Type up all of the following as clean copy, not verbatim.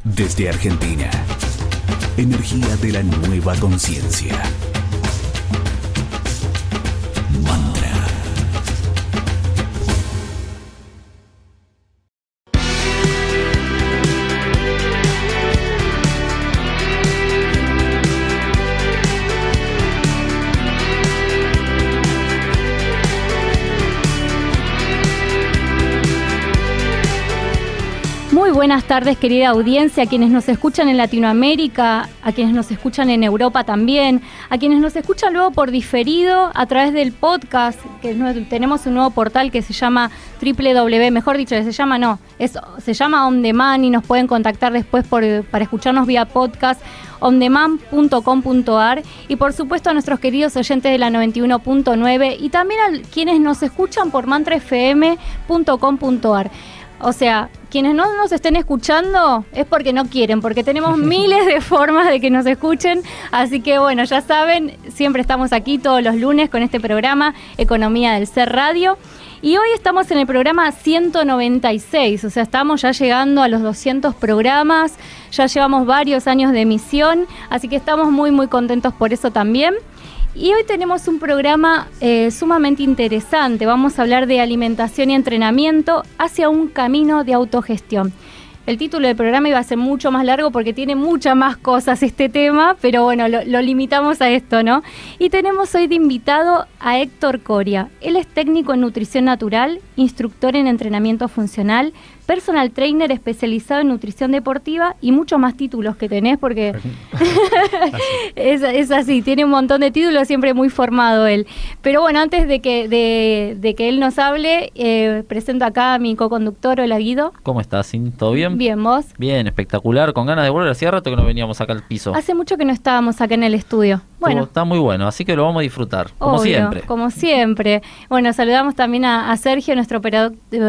Desde Argentina, energía de la nueva conciencia. Mantra. Muy buenas tardes, querida audiencia, a quienes nos escuchan en Latinoamérica, a quienes nos escuchan en Europa también, a quienes nos escuchan luego por diferido a través del podcast, que tenemos un nuevo portal que se llama se llama On Demand y nos pueden contactar después para escucharnos vía podcast, ondemand.com.ar, y por supuesto a nuestros queridos oyentes de la 91.9 y también a quienes nos escuchan por mantrafm.com.ar. O sea, quienes no nos estén escuchando es porque no quieren, porque tenemos miles de formas de que nos escuchen. Así que bueno, ya saben, siempre estamos aquí todos los lunes con este programa Economía del Ser Radio. Y hoy estamos en el programa 196, o sea, estamos ya llegando a los 200 programas, ya llevamos varios años de emisión, así que estamos muy muy contentos por eso también. Y hoy tenemos un programa sumamente interesante. Vamos a hablar de alimentación y entrenamiento hacia un camino de autogestión. El título del programa iba a ser mucho más largo porque tiene muchas más cosas este tema, pero bueno, lo limitamos a esto, ¿no? Y tenemos hoy de invitado a Héctor Coria. Él es técnico en nutrición natural, instructor en entrenamiento funcional, personal trainer especializado en nutrición deportiva y muchos más títulos que tenés porque es así, tiene un montón de títulos, siempre muy formado él. Pero bueno, antes de que él nos hable, presento acá a mi coconductor. Hola, Guido. ¿Cómo estás, Sin? ¿Todo bien? Bien, ¿vos? Bien, espectacular, con ganas de volver. Hacía rato que no veníamos acá al piso. Hace mucho que no estábamos acá en el estudio. Bueno, está muy bueno, así que lo vamos a disfrutar, como siempre. Como siempre. Bueno, saludamos también a Sergio, nuestro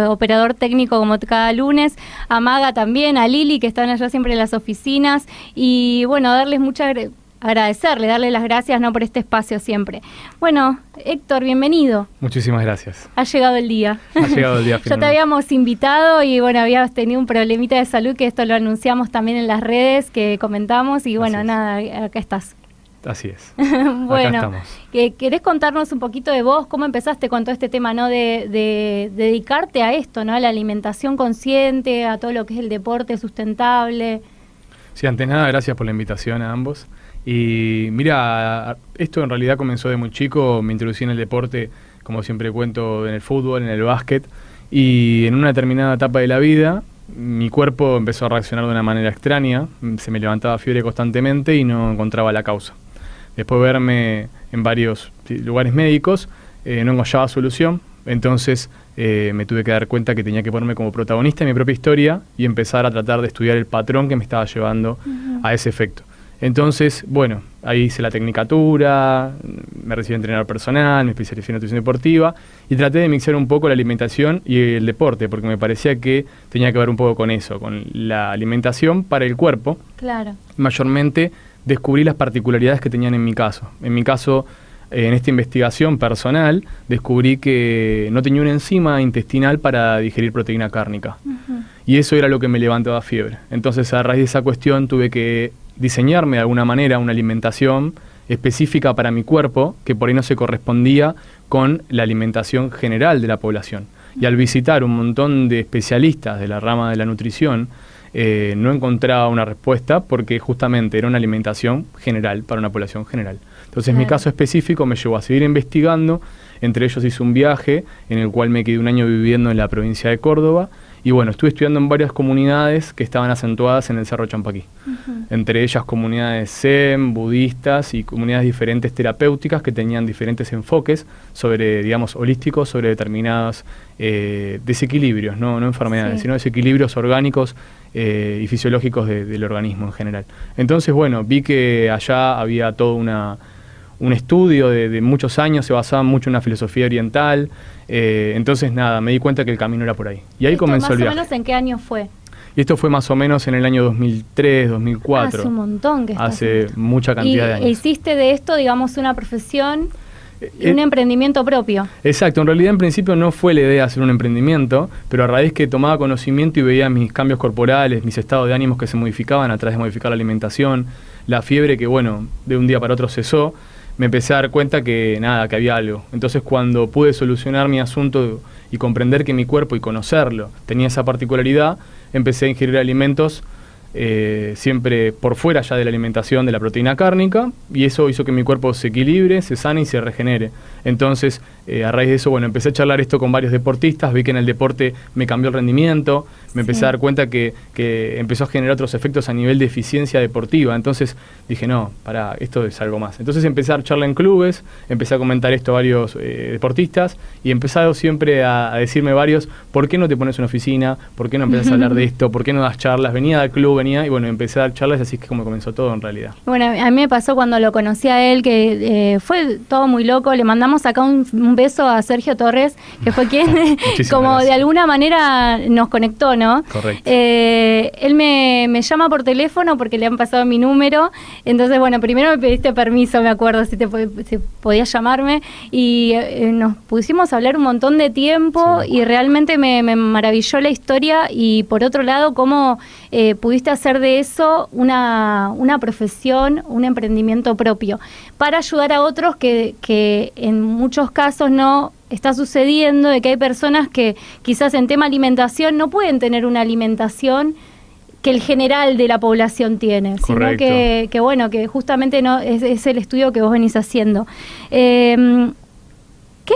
operador técnico como cada lunes, a Maga también, a Lili, que están allá siempre en las oficinas, y bueno, darles darles las gracias, ¿no?, por este espacio siempre. Bueno, Héctor, bienvenido. Muchísimas gracias. Ha llegado el día. Finalmente. Ya te habíamos invitado y bueno, habías tenido un problemita de salud, que esto lo anunciamos también en las redes que comentamos, y bueno, nada, acá estás. Así es. Bueno, acá estamos. ¿Querés contarnos un poquito de vos? ¿Cómo empezaste con todo este tema, ¿no?, de dedicarte a esto, ¿no?, a la alimentación consciente, a todo lo que es el deporte sustentable? Sí, antes nada, gracias por la invitación a ambos. Y mira, esto en realidad comenzó de muy chico. Me introducí en el deporte, como siempre cuento, en el fútbol, en el básquet, y en una determinada etapa de la vida mi cuerpo empezó a reaccionar de una manera extraña. Se me levantaba fiebre constantemente y no encontraba la causa. Después de verme en varios lugares médicos, no encontraba solución. Entonces me tuve que dar cuenta que tenía que ponerme como protagonista de mi propia historia y empezar a tratar de estudiar el patrón que me estaba llevando a ese efecto. Entonces, bueno, ahí hice la tecnicatura, me recibí entrenador personal, me especialicé en nutrición deportiva y traté de mixar un poco la alimentación y el deporte, porque me parecía que tenía que ver un poco con eso, con la alimentación para el cuerpo. Claro. Mayormente descubrí las particularidades que tenían en mi caso. En mi caso, en esta investigación personal, descubrí que no tenía una enzima intestinal para digerir proteína cárnica. Y eso era lo que me levantaba fiebre. Entonces, a raíz de esa cuestión, tuve que diseñarme de alguna manera una alimentación específica para mi cuerpo, que por ahí no se correspondía con la alimentación general de la población. Y al visitar un montón de especialistas de la rama de la nutrición, no encontraba una respuesta porque justamente era una alimentación general para una población general. Entonces, mi caso específico me llevó a seguir investigando. Entre ellos hice un viaje en el cual me quedé un año viviendo en la provincia de Córdoba. Y bueno, estuve estudiando en varias comunidades que estaban acentuadas en el Cerro Champaquí. Entre ellas comunidades zen, budistas y comunidades diferentes terapéuticas que tenían diferentes enfoques sobre, digamos, holísticos, sobre determinados desequilibrios, no enfermedades, sino desequilibrios orgánicos y fisiológicos del organismo en general. Entonces, bueno, vi que allá había todo un estudio de muchos años, se basaba mucho en una filosofía oriental. Entonces, nada, me di cuenta que el camino era por ahí. Y ahí comenzó el viaje. ¿Más o menos en qué año fue? Y esto fue más o menos en el año 2003, 2004. Hace un montón que estás hace mucha cantidad de años. ¿Hiciste de esto, digamos, una profesión? Un emprendimiento propio. Exacto, en realidad en principio no fue la idea hacer un emprendimiento, pero a raíz que tomaba conocimiento y veía mis cambios corporales, mis estados de ánimos que se modificaban a través de modificar la alimentación, la fiebre que bueno, de un día para otro cesó, me empecé a dar cuenta que nada, que había algo. Entonces cuando pude solucionar mi asunto y comprender que mi cuerpo y conocerlo tenía esa particularidad, empecé a ingerir alimentos siempre por fuera ya de la alimentación de la proteína cárnica, y eso hizo que mi cuerpo se equilibre, se sane y se regenere. Entonces, a raíz de eso, bueno, empecé a charlar esto con varios deportistas, vi que en el deporte me cambió el rendimiento, me empecé a dar cuenta que empezó a generar otros efectos a nivel de eficiencia deportiva. Entonces dije, no, pará, esto es algo más. Entonces empecé a dar charla en clubes, empecé a comentar esto a varios deportistas, y empezaron siempre a decirme varios, ¿por qué no te pones una oficina? ¿Por qué no empezás a hablar de esto? ¿Por qué no das charlas? Venía al club, y bueno, empecé a dar charlas, así que como comenzó todo en realidad. Bueno, a mí me pasó cuando lo conocí a él, que fue todo muy loco. Le mandamos acá un beso a Sergio Torres, que fue quien como gracias. De alguna manera nos conectó, ¿no? Correcto. Él me llama por teléfono porque le han pasado mi número. Entonces, bueno, primero me pediste permiso, me acuerdo, si podías llamarme, y nos pusimos a hablar un montón de tiempo, sí. Y realmente me maravilló la historia, y por otro lado, cómo pudiste hacer de eso una profesión, un emprendimiento propio, para ayudar a otros que en muchos casos no está sucediendo, de que hay personas que quizás en tema alimentación no pueden tener una alimentación que el general de la población tiene, correcto. Sino que bueno, que justamente no es el estudio que vos venís haciendo. ¿Qué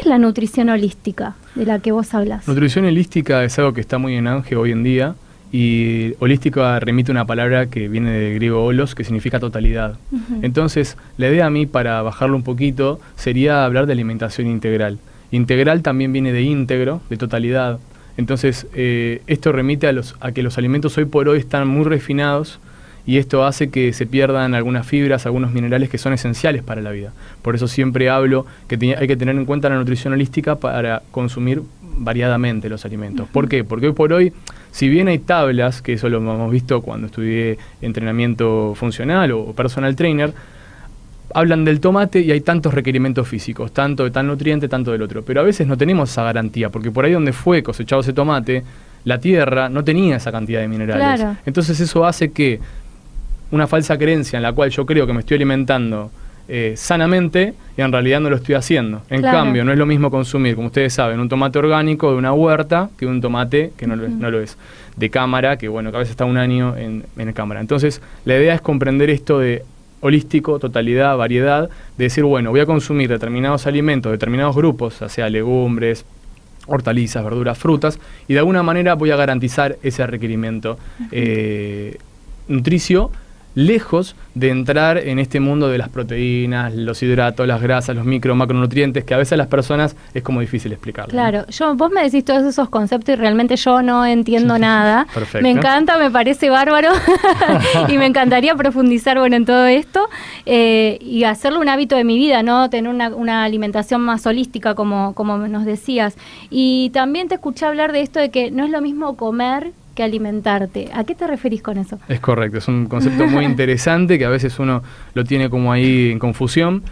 es la nutrición holística de la que vos hablas? Nutrición holística es algo que está muy en auge hoy en día, y holística remite a una palabra que viene del griego holos, que significa totalidad. Uh-huh. Entonces, la idea a mí, para bajarlo un poquito, sería hablar de alimentación integral. Integral también viene de íntegro, de totalidad. Entonces, esto remite a que los alimentos hoy por hoy están muy refinados, y esto hace que se pierdan algunas fibras, algunos minerales que son esenciales para la vida. Por eso siempre hablo que hay que tener en cuenta la nutrición holística para consumir variadamente los alimentos. Uh-huh. ¿Por qué? Porque hoy por hoy, si bien hay tablas, que eso lo hemos visto cuando estudié entrenamiento funcional o personal trainer, hablan del tomate y hay tantos requerimientos físicos, tanto de tal nutriente, tanto del otro, pero a veces no tenemos esa garantía, porque por ahí donde fue cosechado ese tomate, la tierra no tenía esa cantidad de minerales. Claro. Entonces eso hace que una falsa creencia en la cual yo creo que me estoy alimentando sanamente, y en realidad no lo estoy haciendo. En claro. cambio, no es lo mismo consumir, como ustedes saben, un tomate orgánico de una huerta que un tomate que no lo es, de cámara, que bueno, que a veces está un año en cámara. Entonces, la idea es comprender esto de holístico, totalidad, variedad, de decir, bueno, voy a consumir determinados alimentos, determinados grupos, ya sea legumbres, hortalizas, verduras, frutas, y de alguna manera voy a garantizar ese requerimiento nutricio, lejos de entrar en este mundo de las proteínas, los hidratos, las grasas, los macronutrientes, que a veces a las personas es como difícil explicarlo. Claro, vos me decís todos esos conceptos y realmente yo no entiendo nada. Perfecto. Me encanta, me parece bárbaro y me encantaría profundizar en todo esto y hacerlo un hábito de mi vida, ¿no? Tener una alimentación más holística, como nos decías. Y también te escuché hablar de esto de que no es lo mismo comer que alimentarte. ¿A qué te referís con eso? Es correcto, es un concepto muy interesante que a veces uno lo tiene como ahí en confusión.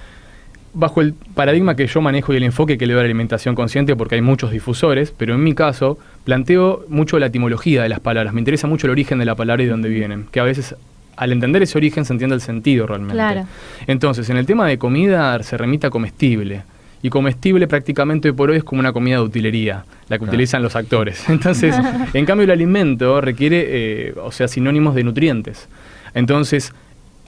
Bajo el paradigma que yo manejo y el enfoque que le doy a la alimentación consciente, porque hay muchos difusores, pero en mi caso planteo mucho la etimología de las palabras. Me interesa mucho el origen de la palabra y de dónde vienen, que a veces al entender ese origen se entiende el sentido realmente. Claro. Entonces, en el tema de comida se remite a comestible. Y comestible prácticamente hoy por hoy es como una comida de utilería, la que utilizan los actores. Entonces, en cambio el alimento requiere, sinónimos de nutrientes. Entonces,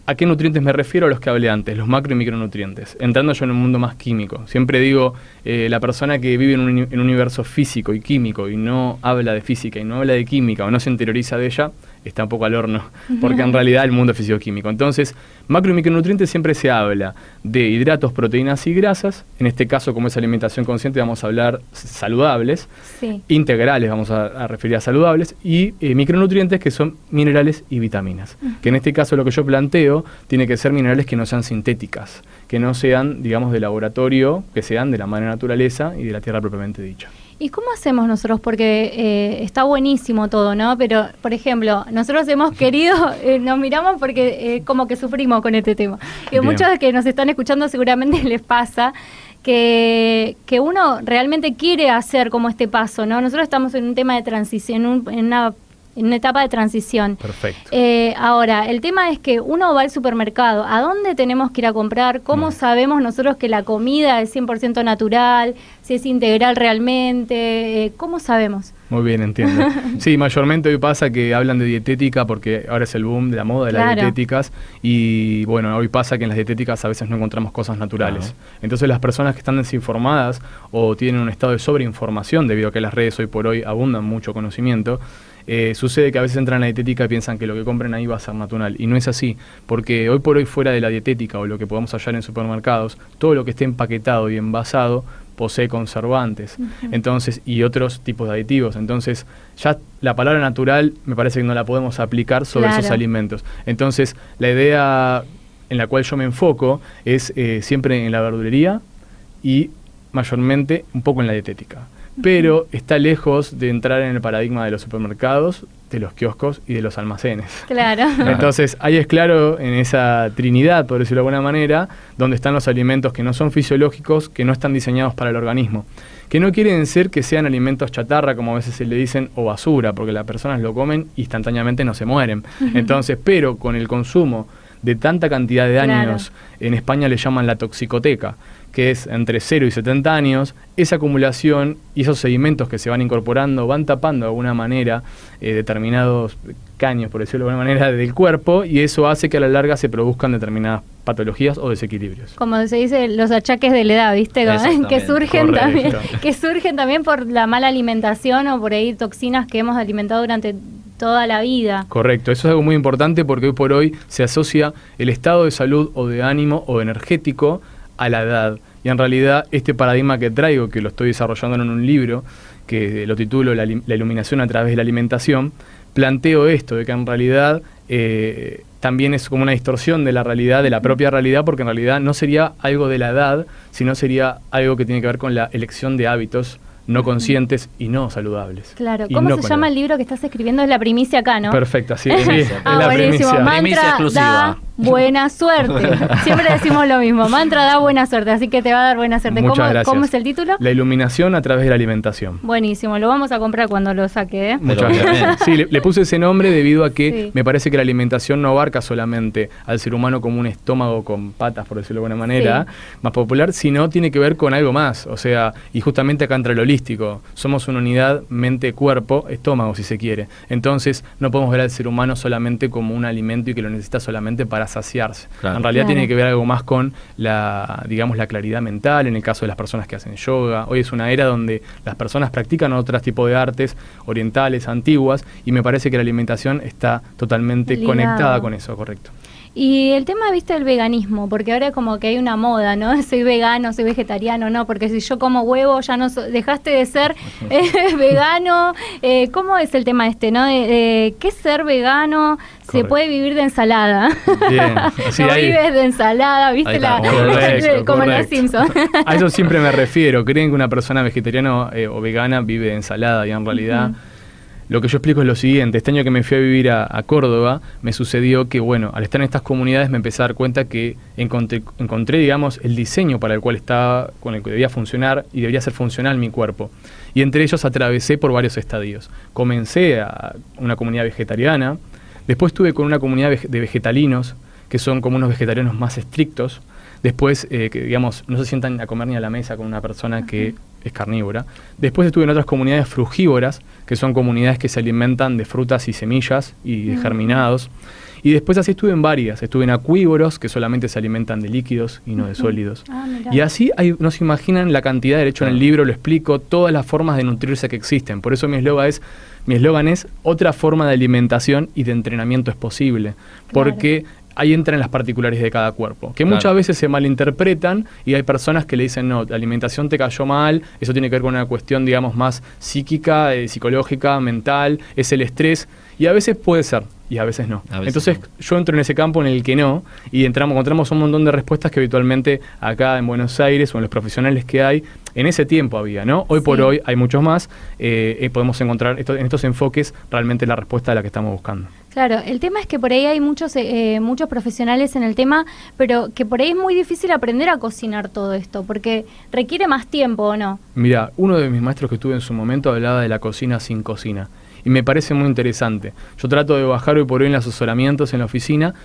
¿a qué nutrientes me refiero? A los que hablé antes, los macro y micronutrientes. Entrando yo en un mundo más químico. Siempre digo, la persona que vive en un universo físico y químico y no habla de física y no habla de química o no se interioriza de ella, está un poco al horno, porque en realidad el mundo es físico-químico. Entonces, macro y micronutrientes siempre se habla de hidratos, proteínas y grasas. En este caso, como es alimentación consciente, vamos a hablar saludables, sí. Integrales, vamos a referir a saludables, y micronutrientes, que son minerales y vitaminas. Que en este caso lo que yo planteo tiene que ser minerales que no sean sintéticas, que no sean, digamos, de laboratorio, que sean de la madre naturaleza y de la tierra propiamente dicha. ¿Y cómo hacemos nosotros? Porque está buenísimo todo, ¿no? Pero, por ejemplo, nosotros hemos querido, nos miramos porque como que sufrimos con este tema. Y muchos que nos están escuchando seguramente les pasa que uno realmente quiere hacer como este paso, ¿no? Nosotros estamos en un tema de transición, en una etapa de transición. Perfecto. Ahora, el tema es que uno va al supermercado. ¿A dónde tenemos que ir a comprar? ¿Cómo sabemos nosotros que la comida es 100% natural? Si es integral realmente. ¿Cómo sabemos? Muy bien, entiendo. Sí, mayormente hoy pasa que hablan de dietética porque ahora es el boom de la moda de las dietéticas y bueno, hoy pasa que en las dietéticas a veces no encontramos cosas naturales. Entonces las personas que están desinformadas o tienen un estado de sobreinformación debido a que las redes hoy por hoy abundan mucho conocimiento, sucede que a veces entran a la dietética y piensan que lo que compren ahí va a ser natural y no es así, porque hoy por hoy fuera de la dietética o lo que podemos hallar en supermercados, todo lo que esté empaquetado y envasado posee conservantes, entonces, y otros tipos de aditivos. Entonces, ya la palabra natural me parece que no la podemos aplicar sobre esos alimentos. Entonces, la idea en la cual yo me enfoco es siempre en la verdulería y mayormente un poco en la dietética. Pero está lejos de entrar en el paradigma de los supermercados, de los kioscos y de los almacenes. Claro. Entonces, ahí es claro en esa trinidad, por decirlo de alguna manera, donde están los alimentos que no son fisiológicos, que no están diseñados para el organismo. Que no quieren decir que sean alimentos chatarra, como a veces se le dicen, o basura, porque las personas lo comen y instantáneamente no se mueren. Entonces, pero con el consumo de tanta cantidad de años, en España le llaman la toxicoteca, que es entre 0 y 70 años, esa acumulación y esos sedimentos que se van incorporando van tapando de alguna manera determinados caños, por decirlo de alguna manera, del cuerpo, y eso hace que a la larga se produzcan determinadas patologías o desequilibrios. Como se dice, los achaques de la edad, ¿viste? Que surgen también por la mala alimentación o por ahí toxinas que hemos alimentado durante toda la vida. Correcto, eso es algo muy importante porque hoy por hoy se asocia el estado de salud o de ánimo o energético a la edad. Y en realidad este paradigma que traigo, que lo estoy desarrollando en un libro, que lo titulo La iluminación a través de la alimentación, planteo esto, de que en realidad también es como una distorsión de la realidad, de la propia realidad, porque en realidad no sería algo de la edad, sino sería algo que tiene que ver con la elección de hábitos no conscientes y no saludables. Claro. ¿Cómo se llama el libro que estás escribiendo? Es la primicia acá, ¿no? Perfecto, sí, es la buenísimo. primicia. Primicia exclusiva. Da buena suerte. Siempre decimos lo mismo. Mantra da buena suerte, así que te va a dar buena suerte. Muchas gracias. ¿Cómo es el título? La iluminación a través de la alimentación. Buenísimo. Lo vamos a comprar cuando lo saque, ¿eh? Muchas gracias. Sí, le puse ese nombre debido a que me parece que la alimentación no abarca solamente al ser humano como un estómago con patas, por decirlo de alguna manera, más popular, sino tiene que ver con algo más. O sea, y justamente acá entra el holístico. Somos una unidad mente-cuerpo, estómago, si se quiere. Entonces, no podemos ver al ser humano solamente como un alimento y que lo necesita solamente para saciarse. Claro. En realidad tiene que ver algo más con la claridad mental, en el caso de las personas que hacen yoga. Hoy es una era donde las personas practican otros tipos de artes orientales, antiguas, y me parece que la alimentación está totalmente conectada con eso, correcto. Y el tema, viste, del veganismo, porque ahora como que hay una moda, ¿no? Soy vegano, soy vegetariano, no, porque si yo como huevo ya no dejaste de ser vegano. ¿Cómo es el tema este, no? ¿Qué es ser vegano? Correcto. Se puede vivir de ensalada. Bien. Sí, no vives de ensalada, ¿viste? Como en los Simpsons. A eso siempre me refiero. Creen que una persona vegetariana o vegana vive de ensalada y en realidad... Lo que yo explico es lo siguiente. Este año que me fui a vivir a Córdoba, me sucedió que, bueno, al estar en estas comunidades me empecé a dar cuenta que encontré, digamos, el diseño para el cual estaba, con el que debía funcionar y debería ser funcional mi cuerpo. Y entre ellos atravesé por varios estadios. Comencé a una comunidad vegetariana, después estuve con una comunidad de vegetalinos, que son como unos vegetarianos más estrictos. Después, que digamos, no se sientan a comer ni a la mesa con una persona que es carnívora. Después estuve en otras comunidades frugívoras, que son comunidades que se alimentan de frutas y semillas y de germinados. Y después así estuve en varias. Estuve en acuívoros, que solamente se alimentan de líquidos y no de sólidos. Y así no se imaginan la cantidad, de hecho en el libro lo explico, todas las formas de nutrirse que existen. Por eso mi eslogan es otra forma de alimentación y de entrenamiento es posible. Porque ahí entran las particularidades de cada cuerpo, que muchas veces se malinterpretan y hay personas que le dicen, no, la alimentación te cayó mal, eso tiene que ver con una cuestión, digamos, más psíquica, psicológica, mental, es el estrés. Y a veces puede ser, y a veces no. A veces Entonces no. yo entro en ese campo en el que no, y encontramos un montón de respuestas que habitualmente acá en Buenos Aires o en los profesionales que hay, en ese tiempo había, ¿no? Hoy por hoy hay muchos más, podemos encontrar en estos enfoques realmente la respuesta a la que estamos buscando. Claro, el tema es que por ahí hay muchos profesionales en el tema, pero que por ahí es muy difícil aprender a cocinar todo esto, porque requiere más tiempo, ¿o no? Mira, uno de mis maestros que tuve en su momento hablaba de la cocina sin cocina, y me parece muy interesante. Yo trato de bajar hoy por hoy en los asesoramientos en la oficina,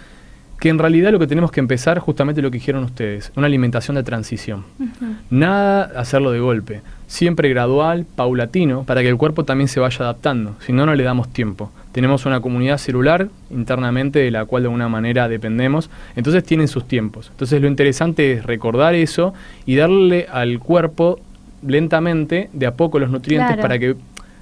que en realidad lo que tenemos que empezar, justamente lo que dijeron ustedes, una alimentación de transición. Nada hacerlo de golpe, siempre gradual, paulatino, para que el cuerpo también se vaya adaptando, si no, no le damos tiempo. Tenemos una comunidad celular internamente de la cual de alguna manera dependemos, entonces tienen sus tiempos. Entonces lo interesante es recordar eso y darle al cuerpo lentamente, de a poco, los nutrientes para que,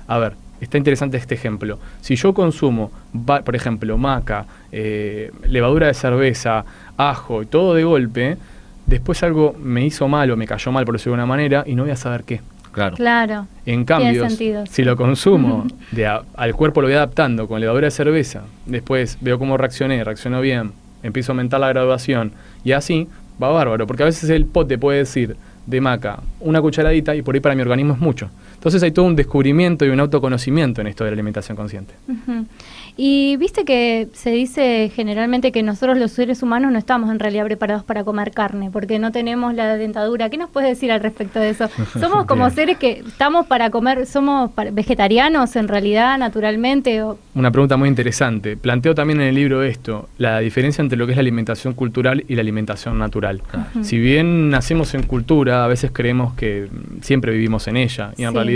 a ver, está interesante este ejemplo. Si yo consumo, por ejemplo, maca, levadura de cerveza, ajo y todo de golpe, después algo me hizo mal o me cayó mal, por decirlo de alguna manera, y no voy a saber qué. Claro. En cambio, si lo consumo, al cuerpo lo voy adaptando con levadura de cerveza, después veo cómo reaccionó bien, empiezo a aumentar la graduación, y así va bárbaro, porque a veces el pote puede decir de maca una cucharadita y por ahí para mi organismo es mucho. Entonces hay todo un descubrimiento y un autoconocimiento en esto de la alimentación consciente. Y viste que se dice generalmente que nosotros los seres humanos no estamos en realidad preparados para comer carne, porque no tenemos la dentadura. ¿Qué nos puedes decir al respecto de eso? Somos como seres que estamos para comer, somos vegetarianos en realidad, naturalmente. Una pregunta muy interesante. Planteo también en el libro esto, la diferencia entre lo que es la alimentación cultural y la alimentación natural. Si bien nacemos en cultura, a veces creemos que siempre vivimos en ella, y en realidad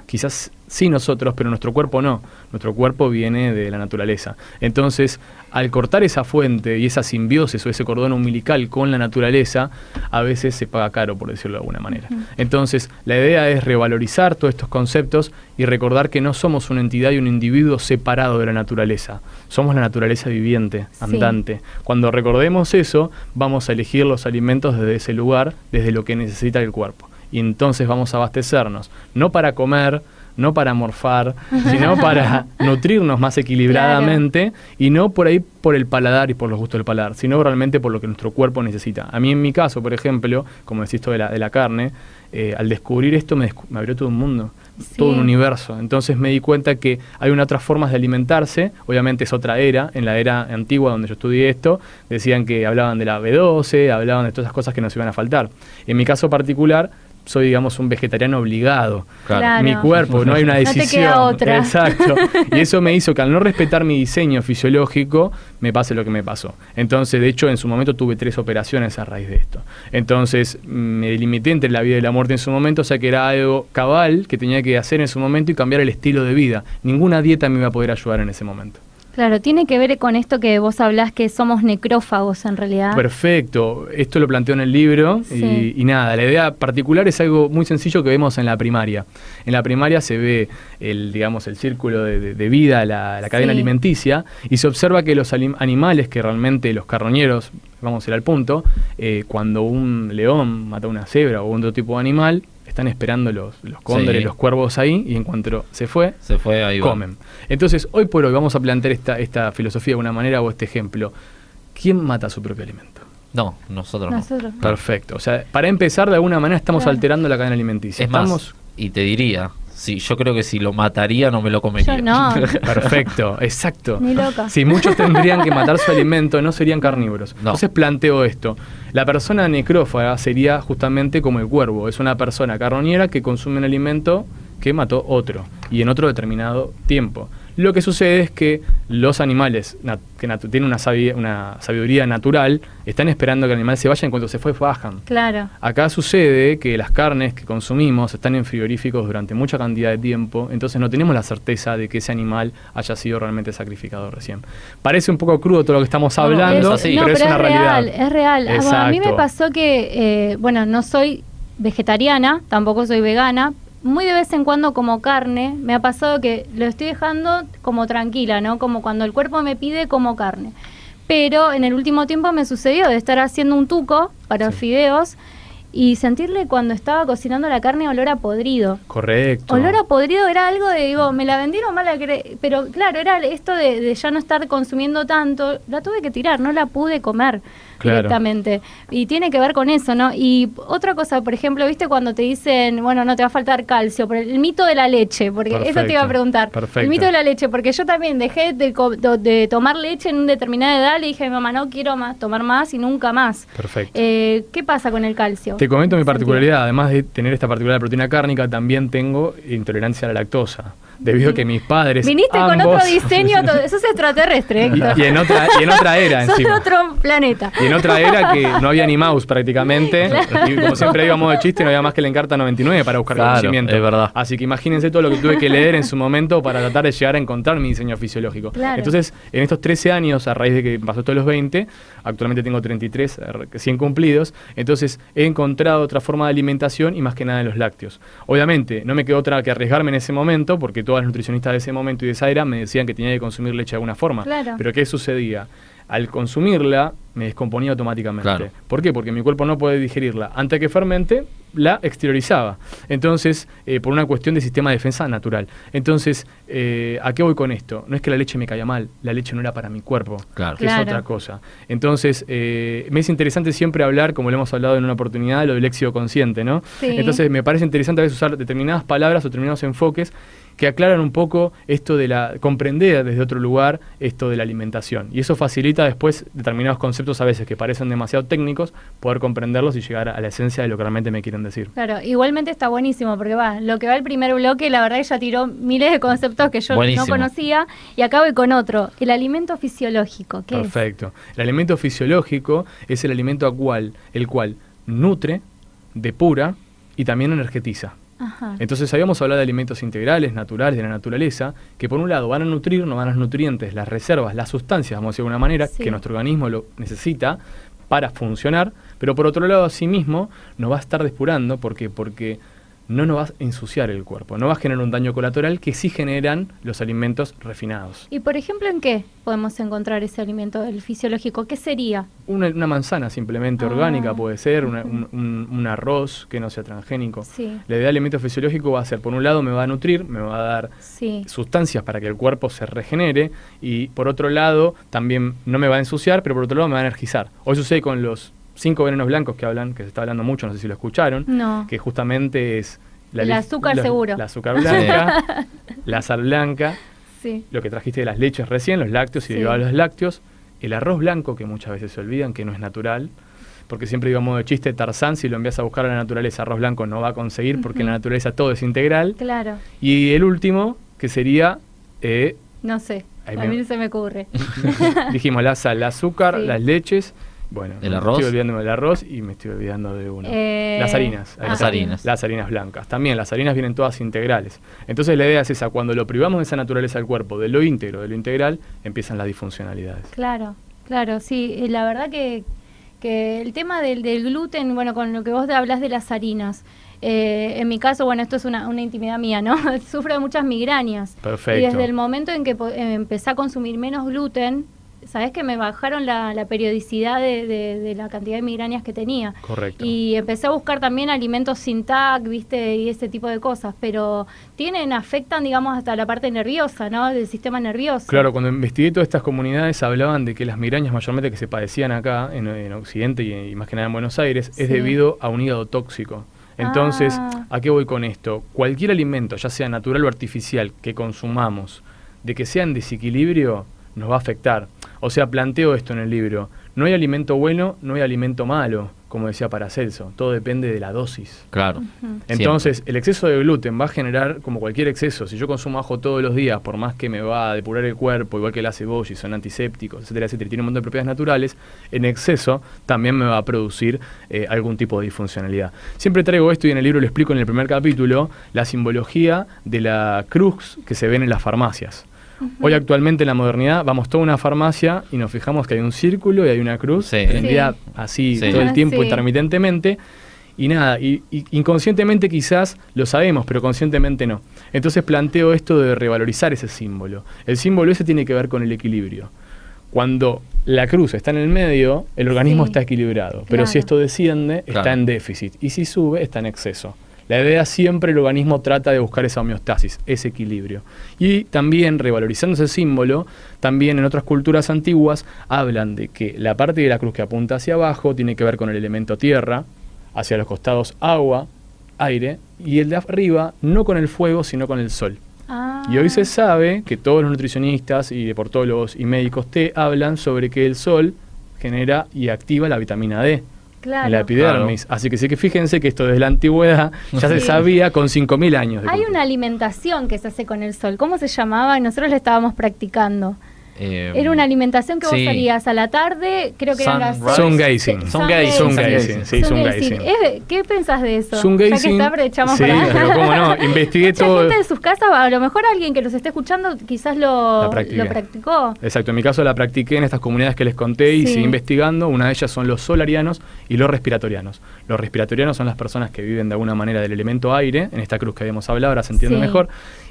quizás sí nosotros, pero nuestro cuerpo no. Nuestro cuerpo viene de la naturaleza. Entonces, al cortar esa fuente y esa simbiosis o ese cordón umbilical con la naturaleza, a veces se paga caro, por decirlo de alguna manera. Entonces, la idea es revalorizar todos estos conceptos y recordar que no somos una entidad y un individuo separado de la naturaleza. Somos la naturaleza viviente, andante. Cuando recordemos eso, vamos a elegir los alimentos desde ese lugar, desde lo que necesita el cuerpo. Y entonces vamos a abastecernos, no para comer, no para morfar, sino para nutrirnos más equilibradamente, y no por ahí por el paladar y por los gustos del paladar, sino realmente por lo que nuestro cuerpo necesita. A mí en mi caso, por ejemplo, como decís esto de la carne, al descubrir esto me abrió todo un mundo, todo un universo. Entonces me di cuenta que hay otras formas de alimentarse, obviamente es otra era, en la era antigua donde yo estudié esto, decían que hablaban de la B12, hablaban de todas esas cosas que nos iban a faltar. En mi caso particular, soy, digamos, un vegetariano obligado. Mi cuerpo, no hay una decisión. No te queda otra. Exacto. Y eso me hizo que al no respetar mi diseño fisiológico, me pase lo que me pasó. Entonces, de hecho, en su momento tuve 3 operaciones a raíz de esto. Entonces, me delimité entre la vida y la muerte en su momento, o sea que era algo cabal que tenía que hacer en su momento y cambiar el estilo de vida. Ninguna dieta me iba a poder ayudar en ese momento. Claro, tiene que ver con esto que vos hablás, que somos necrófagos en realidad. Perfecto, esto lo planteo en el libro y nada, la idea particular es algo muy sencillo que vemos en la primaria. En la primaria se ve el círculo de vida, la cadena alimenticia, y se observa que los animales que realmente, los carroñeros, vamos a ir al punto, cuando un león mata a una cebra o otro tipo de animal, están esperando los cóndores, los cuervos ahí, y en cuanto se fue ahí comen. Va. Entonces, hoy por hoy vamos a plantear esta filosofía de una manera o este ejemplo. ¿Quién mata su propio alimento? No, nosotros no. Perfecto. O sea, para empezar, de alguna manera estamos alterando la cadena alimenticia. Es más, y te diría, yo creo que si lo mataría no me lo comería. Yo no. Perfecto, exacto. Ni loca. Si muchos tendrían que matar su alimento, no serían carnívoros. No. Entonces planteo esto. La persona necrófaga sería justamente como el cuervo. Es una persona carroñera que consume un alimento que mató otro y en otro determinado tiempo. Lo que sucede es que los animales que tienen una sabiduría natural están esperando que el animal se vaya, y en cuanto se fue bajan. Claro. Acá sucede que las carnes que consumimos están en frigoríficos durante mucha cantidad de tiempo, entonces no tenemos la certeza de que ese animal haya sido realmente sacrificado recién. Parece un poco crudo todo lo que estamos hablando, pero es una realidad. Es real. A mí me pasó que, no soy vegetariana, tampoco soy vegana. Muy de vez en cuando como carne, me ha pasado que lo estoy dejando como tranquila, ¿no? Como cuando el cuerpo me pide como carne. Pero en el último tiempo me sucedió de estar haciendo un tuco para los fideos y sentirle cuando estaba cocinando la carne olor a podrido. Correcto. Olor a podrido era algo de, digo, me la vendieron mal, pero claro, era esto de ya no estar consumiendo tanto, la tuve que tirar, no la pude comer directamente. Y tiene que ver con eso, ¿no? Y otra cosa, por ejemplo, ¿viste cuando te dicen, bueno, no te va a faltar calcio? Por el mito de la leche, porque Perfecto, eso te iba a preguntar. perfecto. El mito de la leche, porque yo también dejé de tomar leche en una determinada edad, le dije a mi mamá, no quiero más tomar más y nunca más. Perfecto. ¿Qué pasa con el calcio? Te comento mi particularidad, además de tener esta particularidad de proteína cárnica, también tengo intolerancia a la lactosa, debido a que mis padres Viniste con ambos, otro diseño, sos extraterrestre, Héctor. y en otra era Sos de encima. otro planeta. Y en otra era que no había ni mouse prácticamente, y como siempre iba a modo de chiste, no había más que la Encarta 99 para buscar Claro, conocimiento. es verdad. Así que imagínense todo lo que tuve que leer en su momento para tratar de llegar a encontrar mi diseño fisiológico. Claro. Entonces, en estos 13 años, a raíz de que pasó todos los 20, actualmente tengo 33, 100 cumplidos, entonces he encontrado otra forma de alimentación y más que nada en los lácteos. Obviamente, no me quedó otra que arriesgarme en ese momento, porque todas las nutricionistas de ese momento y de esa era me decían que tenía que consumir leche de alguna forma. Claro. Pero ¿qué sucedía? Al consumirla, me descomponía automáticamente. Claro. ¿Por qué? Porque mi cuerpo no puede digerirla. Antes que fermente, la exteriorizaba. Entonces, por una cuestión de sistema de defensa natural. Entonces, ¿a qué voy con esto? No es que la leche me caía mal, la leche no era para mi cuerpo. Claro. Que Claro. es otra cosa. Entonces, me es interesante siempre hablar, como lo hemos hablado en una oportunidad, lo del éxito consciente, ¿no? Sí. Entonces, me parece interesante a veces usar determinadas palabras o determinados enfoques que aclaran un poco esto de comprender desde otro lugar esto de la alimentación. Y eso facilita después determinados conceptos a veces que parecen demasiado técnicos, poder comprenderlos y llegar a la esencia de lo que realmente me quieren decir. Claro, igualmente está buenísimo porque lo que va el primer bloque, la verdad ella tiró miles de conceptos que yo Buenísimo. no conocía y acá voy con otro, el alimento fisiológico, ¿qué Perfecto. El alimento fisiológico es el alimento el cual nutre, depura y también energetiza. es? Ajá. Entonces habíamos hablado de alimentos integrales, naturales, de la naturaleza, que por un lado van a nutrir, nos van los nutrientes, las reservas, las sustancias, vamos a decir de alguna manera, Sí. que nuestro organismo lo necesita para funcionar, pero por otro lado, asimismo, nos va a estar depurando, ¿por qué? Porque no nos va a ensuciar el cuerpo, no va a generar un daño colateral que sí generan los alimentos refinados. Y por ejemplo, ¿en qué podemos encontrar ese alimento el fisiológico? ¿Qué sería? Una manzana simplemente Ah. orgánica puede ser, un arroz que no sea transgénico. Sí. La idea de alimento fisiológico va a ser, por un lado, me va a nutrir, me va a dar Sí. sustancias para que el cuerpo se regenere y por otro lado también no me va a ensuciar, pero por otro lado me va a energizar. Hoy sucede con los 5 venenos blancos que se está hablando mucho, no sé si lo escucharon, No. que justamente es El azúcar seguro. la azúcar blanca, la sal blanca, Sí. lo que trajiste de las leches recién, los lácteos y Sí. derivados de los lácteos, el arroz blanco que muchas veces se olvidan que no es natural. Porque siempre digo a modo de chiste, Tarzán, si lo envías a buscar a la naturaleza, arroz blanco no va a conseguir porque en la naturaleza todo es integral. Claro. Y el último, que sería, No sé. Ahí A me- mí no se me ocurre. dijimos la sal, el azúcar, Sí. las leches, bueno, ¿El me arroz? estoy olvidando del arroz y me estoy olvidando de uno. Eh, Las harinas. ahí Las está. harinas. Las harinas blancas. También las harinas vienen todas integrales. Entonces la idea es esa, cuando lo privamos de esa naturaleza del cuerpo, de lo íntegro, de lo integral, empiezan las disfuncionalidades. Claro, claro, sí. La verdad que el tema del gluten, bueno, con lo que vos hablas de las harinas, en mi caso, bueno, esto es una intimidad mía, ¿no? Sufro de muchas migrañas. Perfecto. Y desde el momento en que empecé a consumir menos gluten, sabés que me bajaron la periodicidad de la cantidad de migrañas que tenía. Correcto. Y empecé a buscar también alimentos sin TAC, ¿viste? Y ese tipo de cosas. Pero afectan, digamos, hasta la parte nerviosa, ¿no? Del sistema nervioso. Claro, cuando investigué todas estas comunidades hablaban de que las migrañas mayormente que se padecían acá en Occidente y más que nada en Buenos Aires es Sí. debido a un hígado tóxico. Entonces, Ah. ¿a qué voy con esto? Cualquier alimento, ya sea natural o artificial, que consumamos, de que sea en desequilibrio, nos va a afectar. O sea, planteo esto en el libro. No hay alimento bueno, no hay alimento malo, como decía Paracelso. Todo depende de la dosis. Claro. Entonces, el exceso de gluten va a generar, como cualquier exceso, si yo consumo ajo todos los días, por más que me va a depurar el cuerpo, igual que la cebolla y son antisépticos, etcétera, etcétera, y tiene un montón de propiedades naturales, en exceso también me va a producir algún tipo de disfuncionalidad. Siempre traigo esto y en el libro lo explico en el primer capítulo, la simbología de la cruz que se ven en las farmacias. Hoy actualmente en la modernidad vamos toda una farmacia y nos fijamos que hay un círculo y hay una cruz Sí. prendida Sí. así Sí. todo el tiempo Sí. intermitentemente y nada, y inconscientemente quizás lo sabemos, pero conscientemente no. Entonces planteo esto de revalorizar ese símbolo. El símbolo ese tiene que ver con el equilibrio. Cuando la cruz está en el medio, el organismo Sí. está equilibrado. Pero Claro. si esto desciende, está Claro. en déficit. Y si sube, está en exceso. La idea siempre el organismo trata de buscar esa homeostasis, ese equilibrio. Y también, revalorizando ese símbolo, también en otras culturas antiguas hablan de que la parte de la cruz que apunta hacia abajo tiene que ver con el elemento tierra, hacia los costados agua, aire, y el de arriba no con el fuego, sino con el sol. Ah. Y hoy se sabe que todos los nutricionistas y deportólogos y médicos te hablan sobre que el sol genera y activa la vitamina D. Claro. En la epidermis. Así que sí que fíjense que esto desde la antigüedad ya se Sí. sabía con 5.000 años. De Hay cultura. una alimentación que se hace con el sol. ¿Cómo se llamaba? Y nosotros la estábamos practicando. Era una alimentación que vos sí. salías a la tarde, creo que eran las Sunrise. Sun gazing. Sun gazing. Sun gazing, sí, sun gazing. ¿Qué pensás de eso? Sun Ya que gazing, está, aprovechamos sí, para... pero cómo no, investigué Mucha todo. gente de sus casas, a lo mejor alguien que los esté escuchando quizás La lo practiqué. practicó. Exacto, en mi caso la practiqué en estas comunidades que les conté y Sí. seguí investigando. Una de ellas son los solarianos y los respiratorianos. Los respiratorianos son las personas que viven de alguna manera del elemento aire, en esta cruz que habíamos hablado, ahora se entiende Sí. mejor.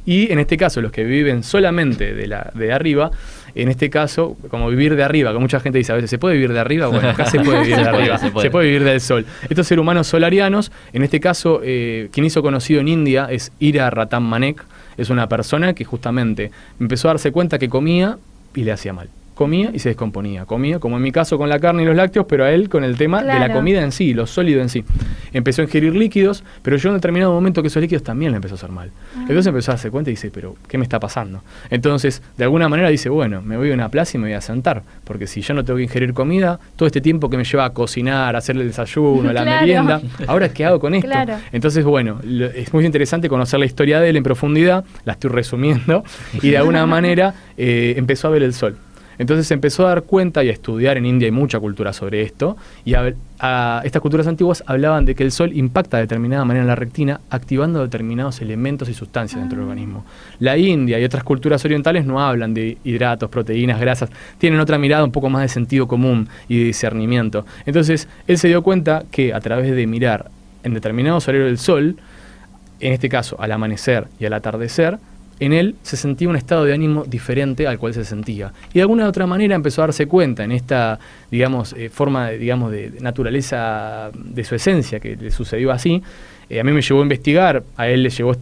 Y en este caso, los que viven solamente de arriba, en este caso, como vivir de arriba, que mucha gente dice a veces, ¿se puede vivir de arriba? Bueno, acá se puede vivir de Se puede, arriba, se puede. se puede vivir del sol. Estos seres humanos solarianos, en este caso, quien hizo conocido en India es Ira Ratan Manek, es una persona que justamente empezó a darse cuenta que comía y le hacía mal. Comía y se descomponía. Comía, como en mi caso con la carne y los lácteos, pero a él con el tema de la Claro. comida en sí, lo sólido en sí. Empezó a ingerir líquidos, pero yo en determinado momento que esos líquidos también le empezó a hacer mal. Entonces empezó a darse cuenta y dice, pero ¿qué me está pasando? Entonces, de alguna manera dice, bueno, me voy a una plaza y me voy a sentar, porque si yo no tengo que ingerir comida, todo este tiempo que me lleva a cocinar, a hacer el desayuno, la Claro. merienda, ahora ¿qué hago con esto? Claro. Entonces, bueno, es muy interesante conocer la historia de él en profundidad, la estoy resumiendo, y de alguna manera empezó a ver el sol. Entonces se empezó a dar cuenta y a estudiar, en India hay mucha cultura sobre esto, y estas culturas antiguas hablaban de que el sol impacta de determinada manera en la retina, activando determinados elementos y sustancias dentro del organismo. La India y otras culturas orientales no hablan de hidratos, proteínas, grasas, tienen otra mirada un poco más de sentido común y de discernimiento. Entonces él se dio cuenta que a través de mirar en determinados horarios del sol, en este caso al amanecer y al atardecer, en él se sentía un estado de ánimo diferente al cual se sentía. Y de alguna otra manera empezó a darse cuenta en esta, digamos, forma, digamos, de naturaleza de su esencia, que le sucedió así. A mí me llevó a investigar, a él le llevó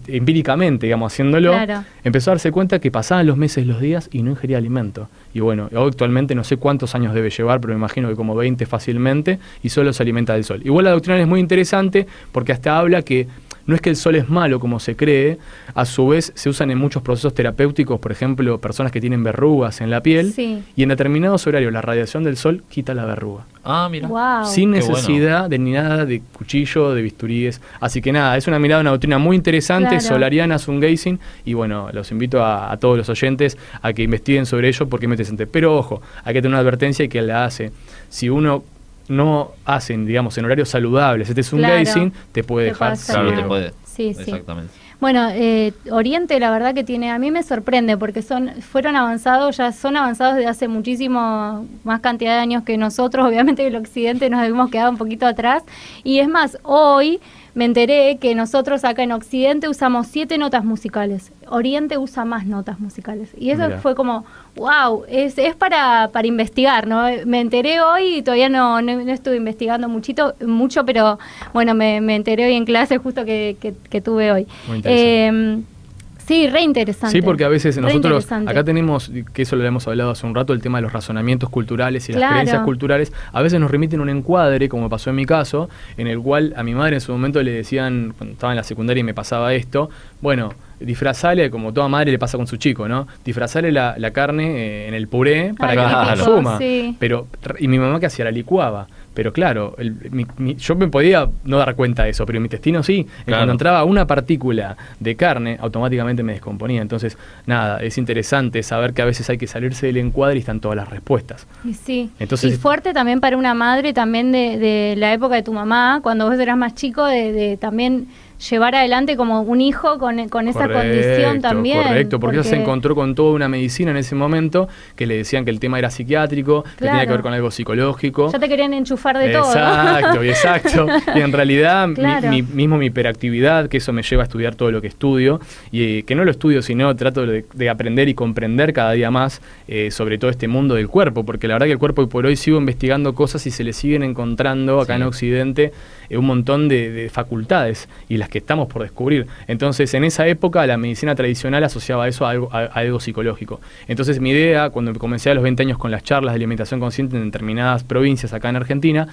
empíricamente, digamos, haciéndolo. Claro. Empezó a darse cuenta que pasaban los meses, los días y no ingería alimento. Y bueno, hoy actualmente no sé cuántos años debe llevar, pero me imagino que como 20 fácilmente, y solo se alimenta del sol. Igual la doctrina es muy interesante porque hasta habla que no es que el sol es malo como se cree, a su vez se usan en muchos procesos terapéuticos, por ejemplo, personas que tienen verrugas en la piel, Sí. y en determinados horarios la radiación del sol quita la verruga. Ah, mira. Wow. Sin Qué necesidad de ni nada de cuchillo, de bisturíes. Así que nada, es una mirada, una doctrina muy interesante, Claro. solariana, sun gazing, y bueno, los invito a todos los oyentes a que investiguen sobre ello porque es muy interesante. Pero ojo, hay que tener una advertencia y que la hace. Si uno no hacen, digamos, en horarios saludables, este sun Claro. gazing, te puede Te dejar puede hacer Claro, mal. te puede. Sí, sí. Exactamente. Bueno, Oriente la verdad que tiene, a mí me sorprende porque fueron avanzados, ya son avanzados desde hace muchísimo más cantidad de años que nosotros, obviamente que el Occidente nos hemos quedado un poquito atrás, y es más, hoy me enteré que nosotros acá en Occidente usamos 7 notas musicales, Oriente usa más notas musicales, y eso Mirá. fue como, wow, es para investigar, ¿no? Me enteré hoy y todavía no estuve investigando mucho, pero bueno, me enteré hoy en clase justo que tuve hoy. Muy interesante. Sí, re interesante. Sí, porque a veces Re nosotros interesante. acá tenemos, que eso lo hemos hablado hace un rato, el tema de los razonamientos culturales y las Claro. creencias culturales, a veces nos remiten un encuadre, como pasó en mi caso, en el cual a mi madre en su momento le decían, cuando estaba en la secundaria y me pasaba esto, bueno, disfrazale, como toda madre le pasa con su chico, ¿no? Disfrazale la carne en el puré para Ay, que qué la rico, consuma. sí. Pero, y mi mamá que hacía, la licuaba. Pero claro, yo me podía no dar cuenta de eso, pero mi intestino sí. Claro. Cuando entraba una partícula de carne, automáticamente me descomponía. Entonces, nada, es interesante saber que a veces hay que salirse del encuadre y están todas las respuestas. Y sí. Entonces- y fuerte también para una madre, también de la época de tu mamá, cuando vos eras más chico, de también llevar adelante como un hijo con esa condición también. Correcto, porque ella se encontró con toda una medicina en ese momento que le decían que el tema era psiquiátrico, que tenía que ver con algo psicológico. Ya te querían enchufar de todo. Exacto. Y en realidad mi hiperactividad, que eso me lleva a estudiar todo lo que estudio, y que no lo estudio, sino trato de aprender y comprender cada día más sobre todo este mundo del cuerpo, porque la verdad que el cuerpo hoy por hoy sigo investigando cosas y se le siguen encontrando acá en Occidente un montón de facultades y las que estamos por descubrir. Entonces, en esa época la medicina tradicional asociaba eso a algo psicológico. Entonces, mi idea, cuando comencé a los 20 años con las charlas de alimentación consciente en determinadas provincias acá en Argentina,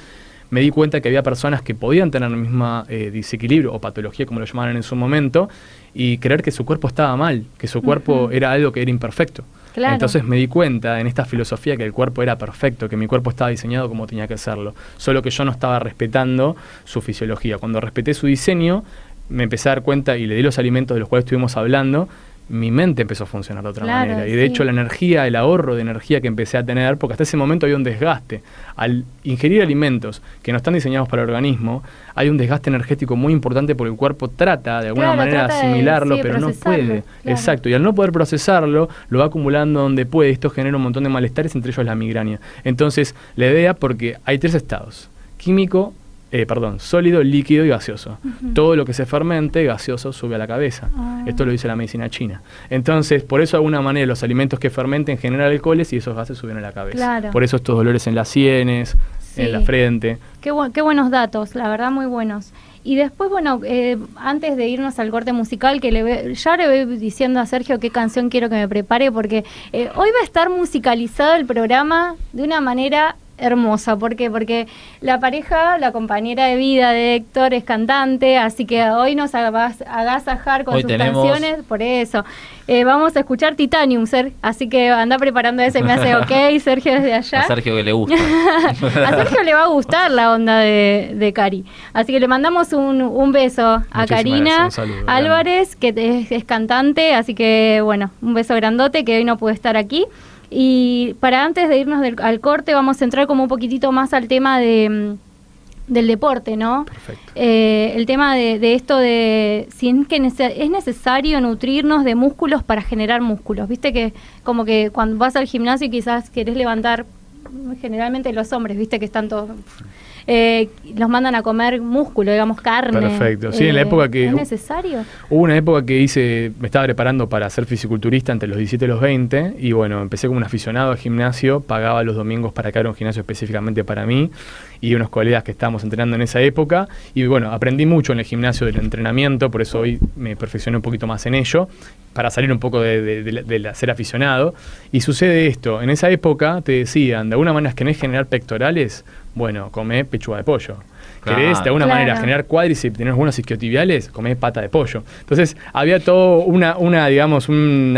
me di cuenta que había personas que podían tener el mismo desequilibrio o patología, como lo llamaban en su momento, y creer que su cuerpo estaba mal, que su cuerpo era algo que era imperfecto. Claro. Entonces me di cuenta en esta filosofía que el cuerpo era perfecto, que mi cuerpo estaba diseñado como tenía que serlo, solo que yo no estaba respetando su fisiología. Cuando respeté su diseño, me empecé a dar cuenta y le di los alimentos de los cuales estuvimos hablando, mi mente empezó a funcionar de otra manera. Y de hecho la energía, el ahorro de energía que empecé a tener, porque hasta ese momento había un desgaste. Al ingerir alimentos que no están diseñados para el organismo, hay un desgaste energético muy importante porque el cuerpo trata de alguna manera de asimilarlo, pero no puede. Exacto. Y al no poder procesarlo, lo va acumulando donde puede. Esto genera un montón de malestares, entre ellos la migraña. Entonces, la idea, porque hay 3 estados: químico, sólido, líquido y gaseoso. Todo lo que se fermente, gaseoso, sube a la cabeza. Esto lo dice la medicina china. Entonces, por eso de alguna manera los alimentos que fermenten generan alcoholes y esos gases suben a la cabeza. Claro. Por eso estos dolores en las sienes, en la frente. Qué buenos datos, la verdad muy buenos. Y después, antes de irnos al corte musical, ya le voy diciendo a Sergio qué canción quiero que me prepare, porque hoy va a estar musicalizado el programa de una manera hermosa. ¿Por qué? Porque la pareja, la compañera de vida de Héctor es cantante, así que hoy nos va a agasajar con sus canciones, por eso. Vamos a escuchar Titanium, así que anda preparando ese, me hace ok, Sergio desde allá. A Sergio que le gusta. A Sergio le va a gustar la onda de Cari. Así que le mandamos un beso a Karina Álvarez, que es cantante, así que un beso grandote, que hoy no puede estar aquí. Y para antes de irnos al corte, vamos a entrar como un poquitito más al tema del deporte, ¿no? Perfecto. El tema de esto de si es necesario nutrirnos de músculos para generar músculos. Viste que como que cuando vas al gimnasio y quizás querés levantar, generalmente los hombres, viste que están todos... los mandan a comer músculo, digamos, carne. Perfecto. Sí, en la época que... ¿Es necesario? Hubo una época que me estaba preparando para ser fisiculturista entre los 17 y los 20, y empecé como un aficionado al gimnasio, pagaba los domingos para caer a un gimnasio específicamente para mí, y unos colegas que estábamos entrenando en esa época, y aprendí mucho en el gimnasio del entrenamiento, por eso hoy me perfeccioné un poquito más en ello, para salir un poco de ser aficionado. Y sucede esto, en esa época te decían, de alguna manera, ¿querés generar pectorales? Comé pechuga de pollo. ¿Querés de alguna manera generar cuádriceps, tener buenos isquiotibiales? Comé pata de pollo. Entonces había todo una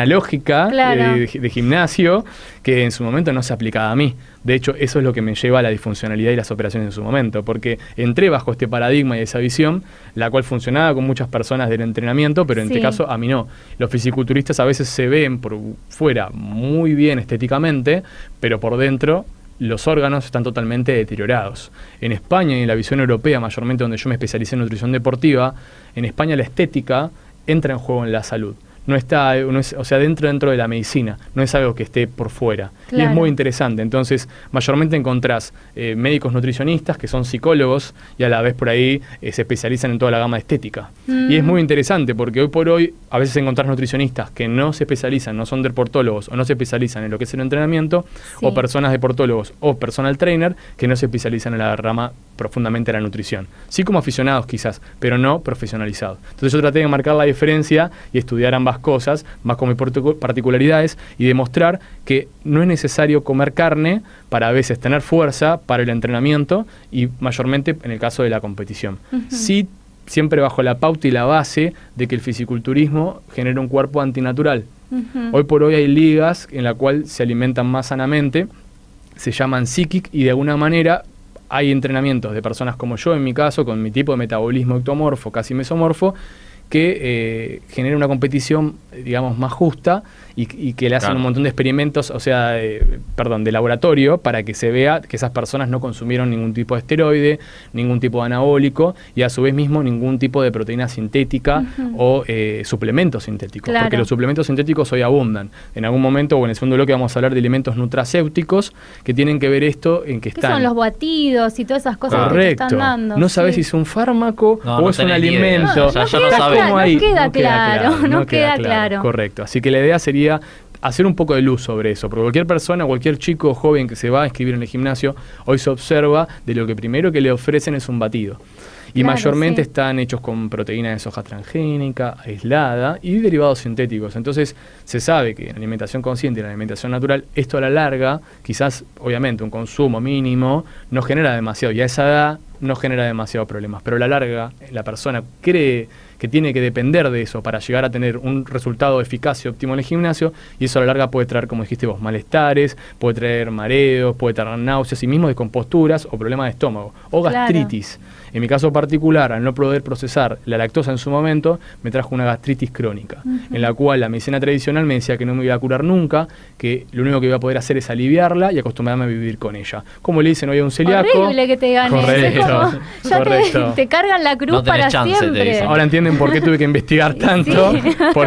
lógica de gimnasio que en su momento no se aplicaba a mí. De hecho, eso es lo que me lleva a la disfuncionalidad y las operaciones en su momento, porque entré bajo este paradigma y esa visión, la cual funcionaba con muchas personas del entrenamiento, pero en este caso a mí no. Los fisiculturistas a veces se ven por fuera muy bien estéticamente, pero por dentro los órganos están totalmente deteriorados. En España y en la visión europea, mayormente donde yo me especialicé en nutrición deportiva, en España la estética entra en juego en la salud. No está, dentro de la medicina, no es algo que esté por fuera. Claro. Y es muy interesante. Entonces, mayormente encontrás médicos nutricionistas que son psicólogos y a la vez por ahí se especializan en toda la gama de estética. Y es muy interesante porque hoy por hoy a veces encontrás nutricionistas que no se especializan, no son deportólogos o no se especializan en lo que es el entrenamiento, o personas deportólogos o personal trainer que no se especializan en la rama profundamente de la nutrición. Sí como aficionados quizás, pero no profesionalizados. Entonces yo traté de marcar la diferencia y estudiar ambas cosas, más con mis particularidades, y demostrar que no es necesario comer carne para a veces tener fuerza para el entrenamiento y mayormente en el caso de la competición. Sí, siempre bajo la pauta y la base de que el fisiculturismo genera un cuerpo antinatural. Hoy por hoy hay ligas en la cual se alimentan más sanamente, se llaman psíquic, y de alguna manera hay entrenamientos de personas como yo, en mi caso, con mi tipo de metabolismo ectomorfo, casi mesomorfo, que genere una competición, digamos, más justa y que le hacen un montón de experimentos, o sea, de laboratorio, para que se vea que esas personas no consumieron ningún tipo de esteroide, ningún tipo de anabólico y a su vez mismo ningún tipo de proteína sintética o suplementos sintéticos, porque los suplementos sintéticos hoy abundan. En algún momento, o en el segundo bloque, vamos a hablar de alimentos nutracéuticos que tienen que ver esto en que están... ¿Qué son los batidos y todas esas cosas que te están dando? No sabes si es un fármaco o es un alimento. No queda claro. Correcto. Así que la idea sería hacer un poco de luz sobre eso, porque cualquier persona, cualquier chico o joven que se va a inscribir en el gimnasio, hoy se observa de lo que primero que le ofrecen es un batido. Y mayormente están hechos con proteína de soja transgénica, aislada y derivados sintéticos. Entonces se sabe que en alimentación consciente y en alimentación natural, esto a la larga, quizás obviamente un consumo mínimo no genera demasiado, y a esa edad no genera demasiados problemas, pero a la larga la persona cree que tiene que depender de eso para llegar a tener un resultado eficaz y óptimo en el gimnasio, y eso a la larga puede traer, como dijiste vos, malestares, puede traer mareos, puede traer náuseas y mismo descomposturas o problemas de estómago o gastritis. En mi caso particular, al no poder procesar la lactosa en su momento, me trajo una gastritis crónica, en la cual la medicina tradicional me decía que no me iba a curar nunca, que lo único que iba a poder hacer es aliviarla y acostumbrarme a vivir con ella. Como le dicen hoy a un celíaco. Horrible que te ganes. Correcto. Te cargan la cruz para siempre. Ahora entienden por qué tuve que investigar tanto,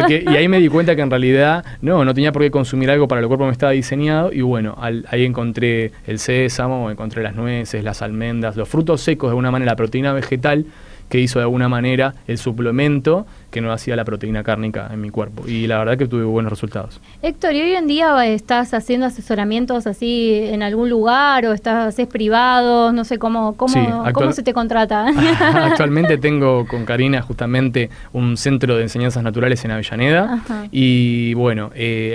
y ahí me di cuenta que en realidad no tenía por qué consumir algo para el cuerpo me estaba diseñado, y bueno, ahí encontré el sésamo, encontré las nueces, las almendras, los frutos secos, de alguna manera la proteína vegetal que hizo de alguna manera el suplemento que no hacía la proteína cárnica en mi cuerpo, y la verdad que tuve buenos resultados. Héctor, ¿y hoy en día estás haciendo asesoramientos así en algún lugar o haces privados? No sé cómo se te contrata. Actualmente tengo con Karina justamente un centro de enseñanzas naturales en Avellaneda. Y bueno,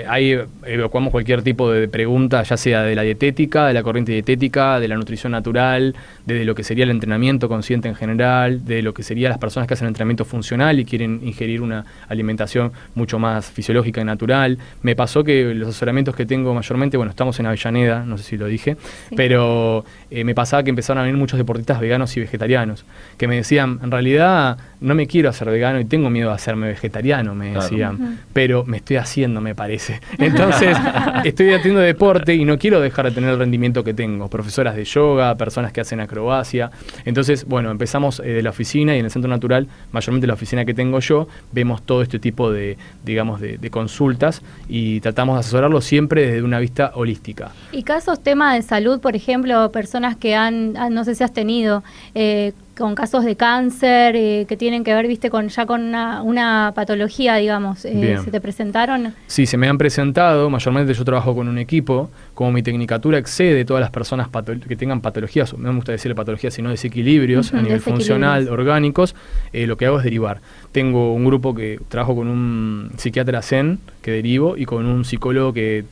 ahí evacuamos cualquier tipo de pregunta, ya sea de la dietética, de la corriente dietética, de la nutrición natural, de lo que sería el entrenamiento consciente en general, de lo que serían las personas que hacen entrenamiento funcional y quieren ingerir una alimentación mucho más fisiológica y natural. Me pasó que los asesoramientos que tengo mayormente, bueno, estamos en Avellaneda, no sé si lo dije, pero me pasaba que empezaron a venir muchos deportistas veganos y vegetarianos, que me decían, en realidad no me quiero hacer vegano y tengo miedo de hacerme vegetariano, me decían, pero me estoy haciendo, me parece. Entonces, estoy haciendo deporte y no quiero dejar de tener el rendimiento que tengo. Profesoras de yoga, personas que hacen acrobacia. Entonces, bueno, empezamos de la oficina, y en el Centro Natural, mayormente la oficina que tengo yo, vemos todo este tipo de, digamos, de consultas, y tratamos de asesorarlo siempre desde una vista holística. Y casos, tema de salud, por ejemplo, personas que no sé si has tenido, con casos de cáncer, que tienen que ver, viste, con una patología, digamos, ¿se te presentaron? Sí, se me han presentado. Mayormente yo trabajo con un equipo. Como mi tecnicatura excede todas las personas que tengan patologías, no me gusta decirle patologías, sino desequilibrios a nivel funcional, orgánicos, lo que hago es derivar. Tengo un grupo que trabajo con un psiquiatra zen, que derivo, y con un psicólogo que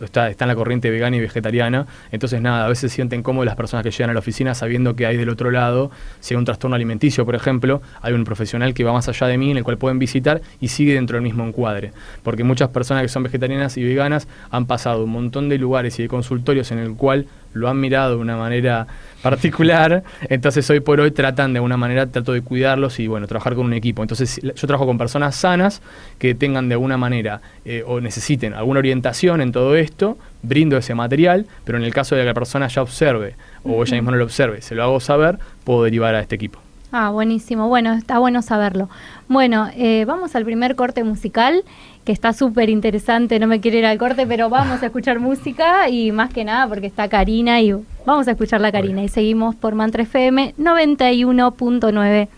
está en la corriente vegana y vegetariana. Entonces, nada, a veces sienten cómodo las personas que llegan a la oficina sabiendo que hay del otro lado, si hay un trastorno alimenticio, por ejemplo, hay un profesional que va más allá de mí, en el cual pueden visitar y sigue dentro del mismo encuadre. Porque muchas personas que son vegetarianas y veganas han pasado un montón de lugares y de consultorios en el cual lo han mirado de una manera particular, entonces hoy por hoy trato de cuidarlos y bueno, trabajar con un equipo. Entonces yo trabajo con personas sanas que tengan de alguna manera o necesiten alguna orientación en todo esto, brindo ese material, pero en el caso de que la persona ya observe o ella misma no lo observe, se lo hago saber, puedo derivar a este equipo. Ah, buenísimo. Bueno, está bueno saberlo. Bueno, vamos al primer corte musical, que está súper interesante. No me quiero ir al corte, pero vamos a escuchar música, y más que nada porque está Karina, y vamos a escuchar la Karina. Y seguimos por Mantra FM 91.9.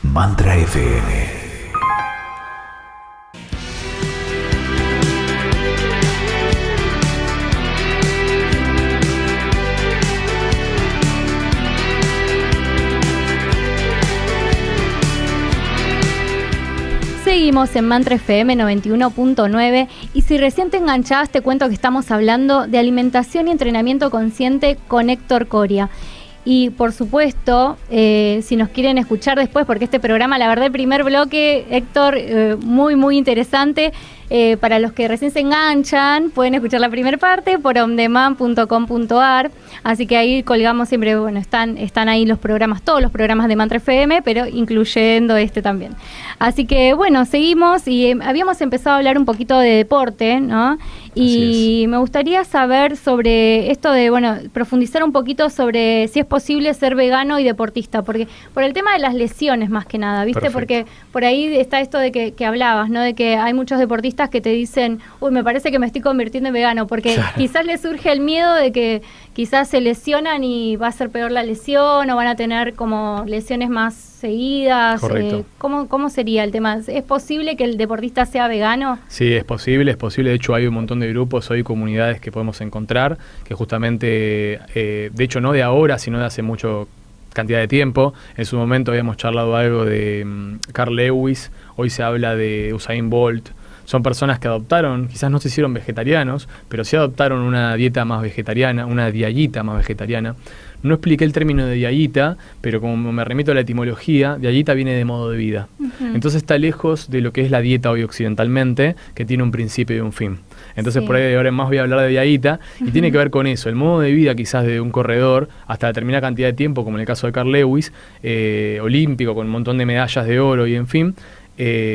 Mantra FM. Seguimos en Mantra FM 91.9, y si recién te enganchás, te cuento que estamos hablando de alimentación y entrenamiento consciente con Héctor Coria. Y por supuesto, si nos quieren escuchar después, porque este programa, la verdad, el primer bloque, Héctor, muy, muy interesante. Para los que recién se enganchan, pueden escuchar la primera parte por ondemand.com.ar. Así que ahí colgamos siempre, bueno, están ahí los programas, todos los programas de Mantra FM, pero incluyendo este también. Así que bueno, seguimos y habíamos empezado a hablar un poquito de deporte, ¿no? Y me gustaría saber sobre esto de, bueno, profundizar un poquito sobre si es posible ser vegano y deportista, porque por el tema de las lesiones más que nada, ¿viste? Perfecto. Porque por ahí está esto de que hablabas, ¿no? De que hay muchos deportistas que te dicen, uy, me parece que me estoy convirtiendo en vegano, porque quizás les surge el miedo de que quizás se lesionan y va a ser peor la lesión o van a tener como lesiones más seguidas. Correcto. ¿Cómo sería el tema? ¿Es posible que el deportista sea vegano? Sí, es posible. De hecho, hay un montón de grupos, hoy comunidades que podemos encontrar, que justamente, de hecho, no de ahora, sino de hace mucho cantidad de tiempo. En su momento habíamos charlado algo de Carl Lewis, hoy se habla de Usain Bolt. Son personas que adoptaron, quizás no se hicieron vegetarianos, pero sí adoptaron una dieta más vegetariana, una diallita más vegetariana. No expliqué el término de diallita, pero como me remito a la etimología, diallita viene de modo de vida. Entonces está lejos de lo que es la dieta hoy occidentalmente, que tiene un principio y un fin. Entonces por ahí de ahora en más voy a hablar de diallita, y tiene que ver con eso, el modo de vida quizás de un corredor, hasta determinada cantidad de tiempo, como en el caso de Carl Lewis, olímpico, con un montón de medallas de oro y en fin,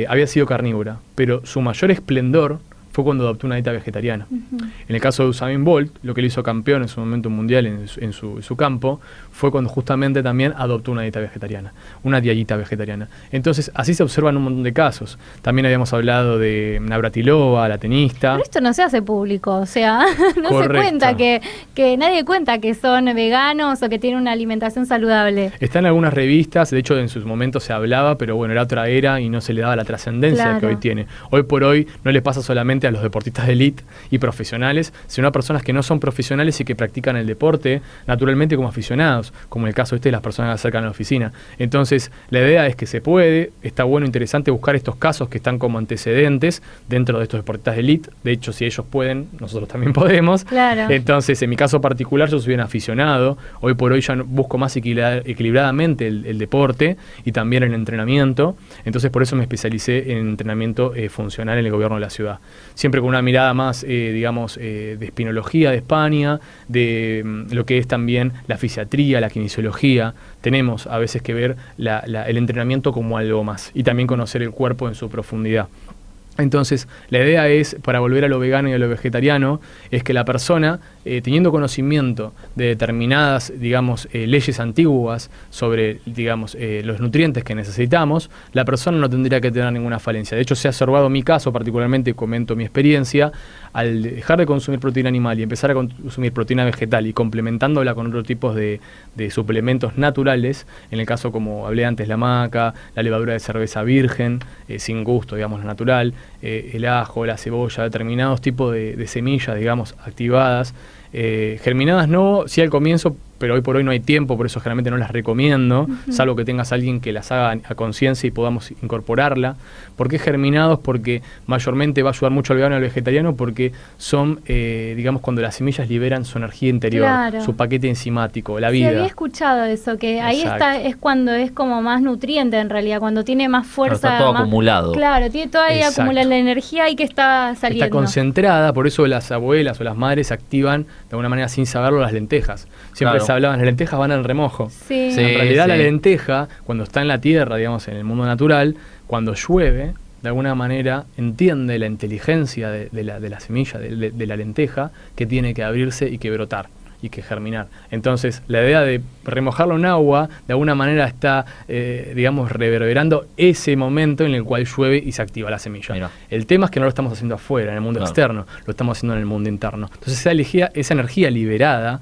había sido carnívora, pero su mayor esplendor fue cuando adoptó una dieta vegetariana. En el caso de Usain Bolt, lo que le hizo campeón en su momento mundial en su campo, fue cuando justamente también adoptó una dieta vegetariana, una diallita vegetariana. Entonces, así se observan un montón de casos. También habíamos hablado de Navratilova, la tenista. Pero esto no se hace público, o sea, no Correcto. se cuenta que nadie cuenta que son veganos o que tienen una alimentación saludable. Está en algunas revistas, de hecho en sus momentos se hablaba, pero bueno, era otra era y no se le daba la trascendencia que hoy tiene. Hoy por hoy no le pasa solamente a los deportistas de élite y profesionales, sino a personas que no son profesionales y que practican el deporte naturalmente como aficionados, como en el caso de las personas que se acercan a la oficina. Entonces, la idea es que se puede, está bueno, interesante buscar estos casos que están como antecedentes dentro de estos deportistas de élite. De hecho, si ellos pueden, nosotros también podemos. Claro. Entonces, en mi caso particular, yo soy un aficionado. Hoy por hoy ya busco más equilibradamente el deporte y también el entrenamiento. Entonces, por eso me especialicé en entrenamiento funcional en el gobierno de la ciudad. Siempre con una mirada más, digamos, de espinología de España, de lo que es también la fisiatría, la kinesiología. Tenemos a veces que ver el entrenamiento como algo más y también conocer el cuerpo en su profundidad. Entonces, la idea es, para volver a lo vegano y a lo vegetariano, es que la persona, teniendo conocimiento de determinadas, digamos, leyes antiguas sobre, digamos, los nutrientes que necesitamos, la persona no tendría que tener ninguna falencia. De hecho, se ha observado mi caso, particularmente comento mi experiencia, al dejar de consumir proteína animal y empezar a consumir proteína vegetal y complementándola con otros tipos de suplementos naturales, en el caso, como hablé antes, la maca, la levadura de cerveza virgen, sin gusto, digamos, la natural, el ajo, la cebolla, determinados tipos de semillas, digamos, activadas, germinadas no, sí al comienzo, pero hoy por hoy no hay tiempo, por eso generalmente no las recomiendo, salvo que tengas a alguien que las haga a conciencia y podamos incorporarla. ¿Por qué germinados? Porque mayormente va a ayudar mucho al vegano y al vegetariano, porque son, digamos, cuando las semillas liberan su energía interior, su paquete enzimático, la vida. Sí, había escuchado eso, que ahí está, es cuando es como más nutriente en realidad, cuando tiene más fuerza. Está todo más, acumulado. Claro, tiene toda ahí acumulada la energía y que está saliendo. Está concentrada, por eso las abuelas o las madres activan de alguna manera sin saberlo las lentejas. Siempre se hablaban, las lentejas van al remojo. Sí. En realidad la lenteja, cuando está en la tierra, digamos, en el mundo natural, cuando llueve, de alguna manera entiende la inteligencia de la semilla, de la lenteja, que tiene que abrirse y que brotar y que germinar. Entonces, la idea de remojarlo en agua, de alguna manera está, digamos, reverberando ese momento en el cual llueve y se activa la semilla. Mira. El tema es que no lo estamos haciendo afuera, en el mundo externo, lo estamos haciendo en el mundo interno. Entonces, esa energía liberada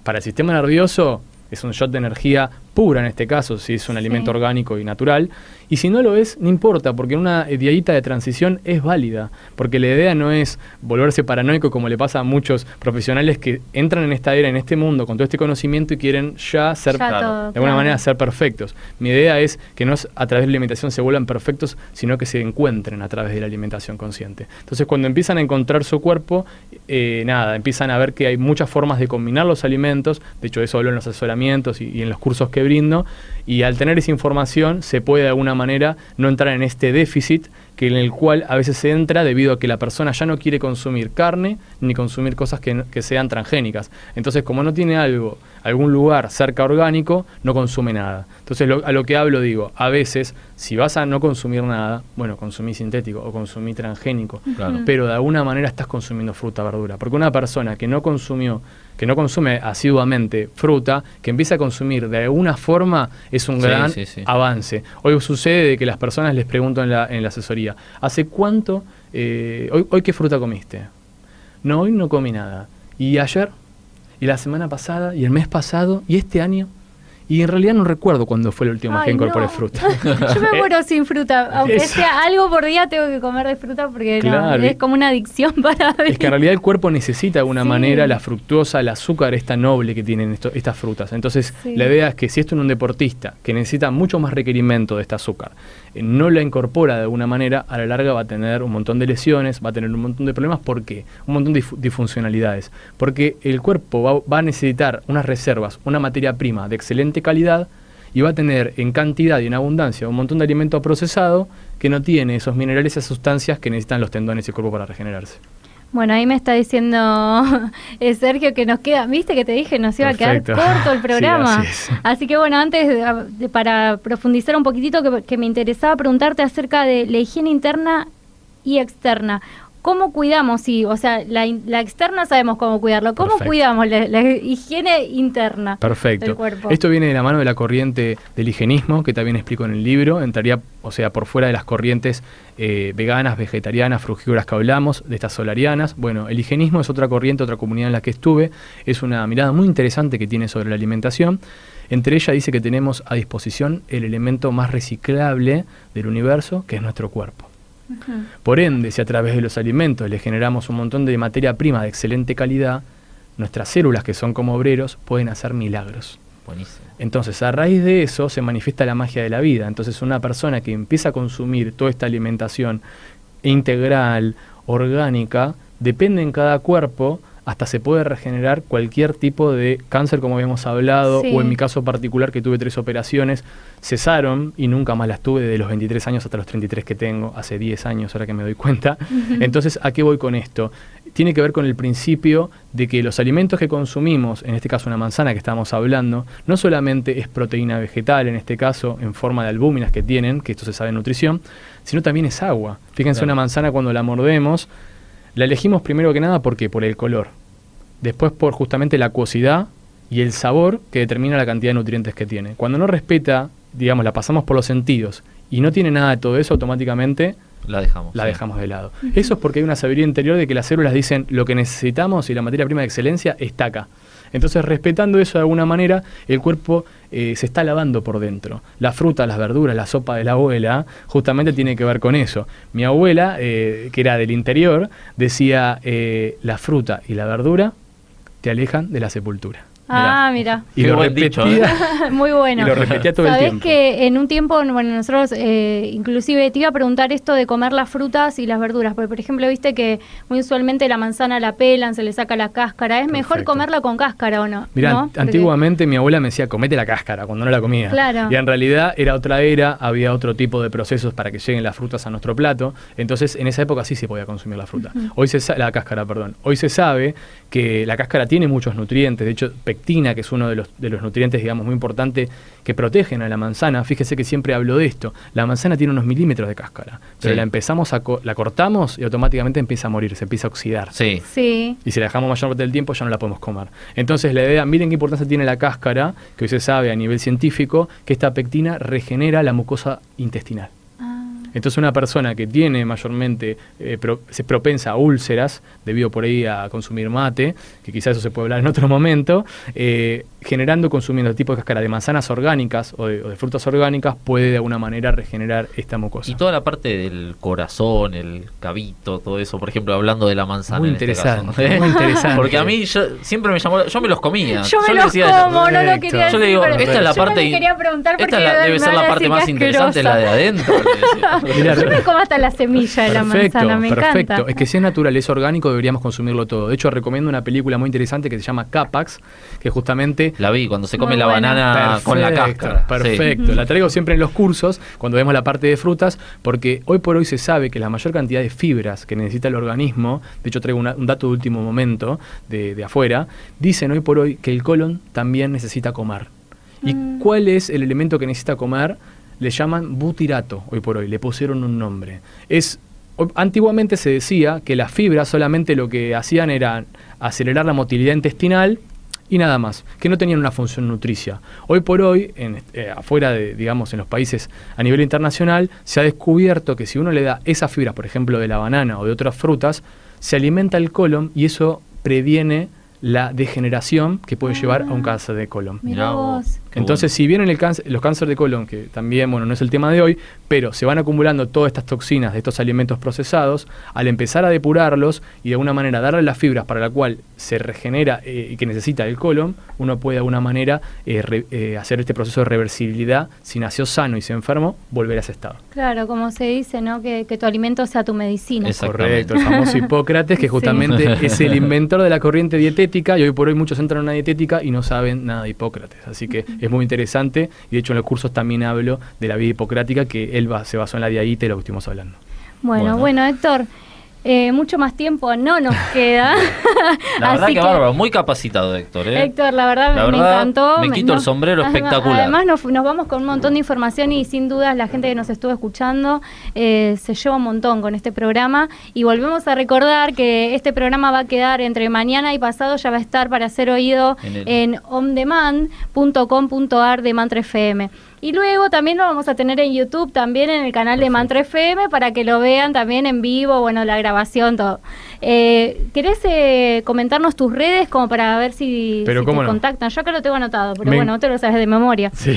para el sistema nervioso es un shot de energía pura en este caso, si es un alimento orgánico y natural, y si no lo es, no importa, porque una dieta de transición es válida, porque la idea no es volverse paranoico como le pasa a muchos profesionales que entran en esta era, en este mundo, con todo este conocimiento y quieren ya ser, de alguna manera, ser perfectos. Mi idea es que no es a través de la alimentación se vuelvan perfectos, sino que se encuentren a través de la alimentación consciente. Entonces, cuando empiezan a encontrar su cuerpo, empiezan a ver que hay muchas formas de combinar los alimentos, de hecho eso hablo en los asesoramientos y en los cursos que brindo, y al tener esa información se puede de alguna manera no entrar en este déficit que en el cual a veces se entra debido a que la persona ya no quiere consumir carne ni consumir cosas que sean transgénicas. Entonces, como no tiene algún lugar cerca orgánico, no consume nada. Entonces, a lo que hablo, digo, a veces, si vas a no consumir nada, bueno, consumí sintético o consumí transgénico, Claro. pero de alguna manera estás consumiendo fruta, verdura. Porque una persona que no consume asiduamente fruta, que empieza a consumir de alguna forma, es un Sí, gran sí, sí. avance. Hoy sucede de que las personas les pregunto en la asesoría, ¿hace cuánto, hoy qué fruta comiste? No, hoy no comí nada. ¿Y ayer? ¿Y la semana pasada? ¿Y el mes pasado? ¿Y este año? Y en realidad no recuerdo cuándo fue la última vez que incorporé no. fruta. Yo me muero sin fruta, aunque Es- sea algo por día tengo que comer de fruta porque Claro. es como una adicción para mí. Es que en realidad el cuerpo necesita de alguna Sí. manera la fructosa, el azúcar esta noble que tienen estas frutas. Entonces, Sí. la idea es que si esto en un deportista que necesita mucho más requerimiento de este azúcar, no la incorpora de alguna manera, a la larga va a tener un montón de lesiones, va a tener un montón de problemas. ¿Por qué? Un montón de disfuncionalidades. Porque el cuerpo va a necesitar unas reservas, una materia prima de excelente calidad, y va a tener en cantidad y en abundancia un montón de alimento procesado que no tiene esos minerales, esas sustancias que necesitan los tendones y el cuerpo para regenerarse. Bueno, ahí me está diciendo Sergio que nos queda, viste que te dije, nos iba a quedar Perfecto. corto el programa. Sí, así es. Así que bueno, antes para profundizar un poquitito, que me interesaba preguntarte acerca de la higiene interna y externa. ¿Cómo cuidamos? Sí, o sea, la externa sabemos cómo cuidarlo. ¿Cómo Perfecto. cuidamos la higiene interna Perfecto. del cuerpo? Esto viene de la mano de la corriente del higienismo, que también explico en el libro. Entraría, o sea, por fuera de las corrientes veganas, vegetarianas, frugívoras que hablamos, de estas solarianas. Bueno, el higienismo es otra corriente, otra comunidad en la que estuve. Es una mirada muy interesante que tiene sobre la alimentación. Entre ellas dice que tenemos a disposición el elemento más reciclable del universo, que es nuestro cuerpo. Ujú. Por ende, si a través de los alimentos le generamos un montón de materia prima de excelente calidad, nuestras células, que son como obreros, pueden hacer milagros. Buenísimo. Entonces, a raíz de eso se manifiesta la magia de la vida. Entonces, una persona que empieza a consumir toda esta alimentación integral, orgánica, depende en cada cuerpo, hasta se puede regenerar cualquier tipo de cáncer, como habíamos hablado, Sí. o en mi caso particular, que tuve 3 operaciones, cesaron y nunca más las tuve de los 23 años hasta los 33 que tengo, hace 10 años, ahora que me doy cuenta. Entonces, ¿a qué voy con esto? Tiene que ver con el principio de que los alimentos que consumimos, en este caso una manzana que estamos hablando, no solamente es proteína vegetal, en este caso en forma de albúminas que tienen, que esto se sabe en nutrición, sino también es agua. Fíjense, Claro. una manzana cuando la mordemos, la elegimos primero que nada ¿por qué? Por el color. Después por justamente la acuosidad y el sabor que determina la cantidad de nutrientes que tiene. Cuando no respeta, digamos, la pasamos por los sentidos y no tiene nada de todo eso, automáticamente La dejamos. la sí. dejamos de lado. Eso es porque hay una sabiduría interior de que las células dicen lo que necesitamos y la materia prima de excelencia está acá. Entonces, respetando eso de alguna manera, el cuerpo se está lavando por dentro. La fruta, las verduras, la sopa de la abuela, justamente tiene que ver con eso. Mi abuela, que era del interior, decía, la fruta y la verdura te alejan de la sepultura. Ah, mira. Y Qué lo buen dicho, repetía, Muy bueno. y lo repetía todo el Sabés tiempo. que en un tiempo, bueno, nosotros inclusive te iba a preguntar esto de comer las frutas y las verduras, porque por ejemplo, viste que muy usualmente la manzana la pelan, se le saca la cáscara, ¿es mejor Perfecto. comerla con cáscara o no? Mirá, ¿No? Porque- antiguamente mi abuela me decía, comete la cáscara, cuando no la comía. Claro. Y en realidad era otra era, había otro tipo de procesos para que lleguen las frutas a nuestro plato. Entonces, en esa época sí se podía consumir la fruta. Hoy la cáscara, perdón. Hoy se sabe que la cáscara tiene muchos nutrientes. De hecho, pectina, que es uno de los nutrientes, digamos, muy importantes que protegen a la manzana. Fíjese que siempre hablo de esto. La manzana tiene unos milímetros de cáscara. Pero Sí. la empezamos la cortamos y automáticamente empieza a morir, se empieza a oxidar. Sí. Sí. Y si la dejamos mayor parte del tiempo ya no la podemos comer. Entonces la idea, miren qué importancia tiene la cáscara, que hoy se sabe a nivel científico, que esta pectina regenera la mucosa intestinal. Ah, Entonces una persona que tiene mayormente, se propensa a úlceras, debido por ahí a consumir mate, que quizás eso se puede hablar en otro momento, consumiendo el tipo de cáscara de manzanas orgánicas o de frutas orgánicas, puede de alguna manera regenerar esta mucosa. Y toda la parte del corazón, el cabito, todo eso, por ejemplo, hablando de la manzana. Muy en este interesante, caso, ¿no? muy interesante. Porque a mí siempre me llamó, yo me los comía. yo me le los decía, como, no lo Perfecto. quería Yo le decir, digo, pero esta es la yo parte. me quería preguntar porque debe ser la parte más interesante, la de adentro. le decía. Mirá, Yo me como hasta la semilla de la manzana, me perfecto. encanta. Es que si es natural, es orgánico, deberíamos consumirlo todo. De hecho, recomiendo una película muy interesante que se llama Capax, que justamente La vi, cuando se come Muy la buena. banana con la cáscara. Perfecto. Sí. La traigo siempre en los cursos, cuando vemos la parte de frutas, porque hoy por hoy se sabe que la mayor cantidad de fibras que necesita el organismo, de hecho traigo un dato de último momento de afuera, dicen hoy por hoy que el colon también necesita comer. ¿Y cuál es el elemento que necesita comer? Le llaman butirato hoy por hoy, le pusieron un nombre. Antiguamente se decía que las fibras solamente lo que hacían era acelerar la motilidad intestinal y nada más, que no tenían una función nutricia. Hoy por hoy, afuera digamos, en los países a nivel internacional, se ha descubierto que si uno le da esas fibras, por ejemplo, de la banana o de otras frutas, se alimenta el colon y eso previene la degeneración que puede llevar a un cáncer de colon. Mirá vos. Entonces, si bien los cánceres de colon, que también, bueno, no es el tema de hoy, pero se van acumulando todas estas toxinas de estos alimentos procesados, al empezar a depurarlos y de alguna manera darle las fibras para la cual se regenera y que necesita el colon, uno puede de alguna manera hacer este proceso de reversibilidad. Si nació sano y se enfermó, volver a ese estado. Claro, como se dice, ¿no? Que tu alimento sea tu medicina. Correcto, el famoso Hipócrates, que justamente es el inventor de la corriente dietética, y hoy por hoy muchos entran en una dietética y no saben nada de Hipócrates. Así que es muy interesante, y de hecho en los cursos también hablo de la vida hipocrática, que él se basó en la diaita y lo que estuvimos hablando. Bueno, Héctor, mucho más tiempo no nos queda. La verdad que bárbaro, muy capacitado Héctor. Héctor, la verdad me encantó. Me quito el sombrero, espectacular. Además nos vamos con un montón de información y sin dudas la gente que nos estuvo escuchando se lleva un montón con este programa. Y volvemos a recordar que este programa va a quedar entre mañana y pasado, ya va a estar para ser oído en ondemand.com.ar de Mantra FM. Y luego también lo vamos a tener en YouTube, también en el canal de Mantra FM, para que lo vean también en vivo, bueno, la grabación, todo. ¿Querés comentarnos tus redes como para ver si te contactan? Yo acá lo tengo anotado, pero bueno, no te lo sabes de memoria. Sí,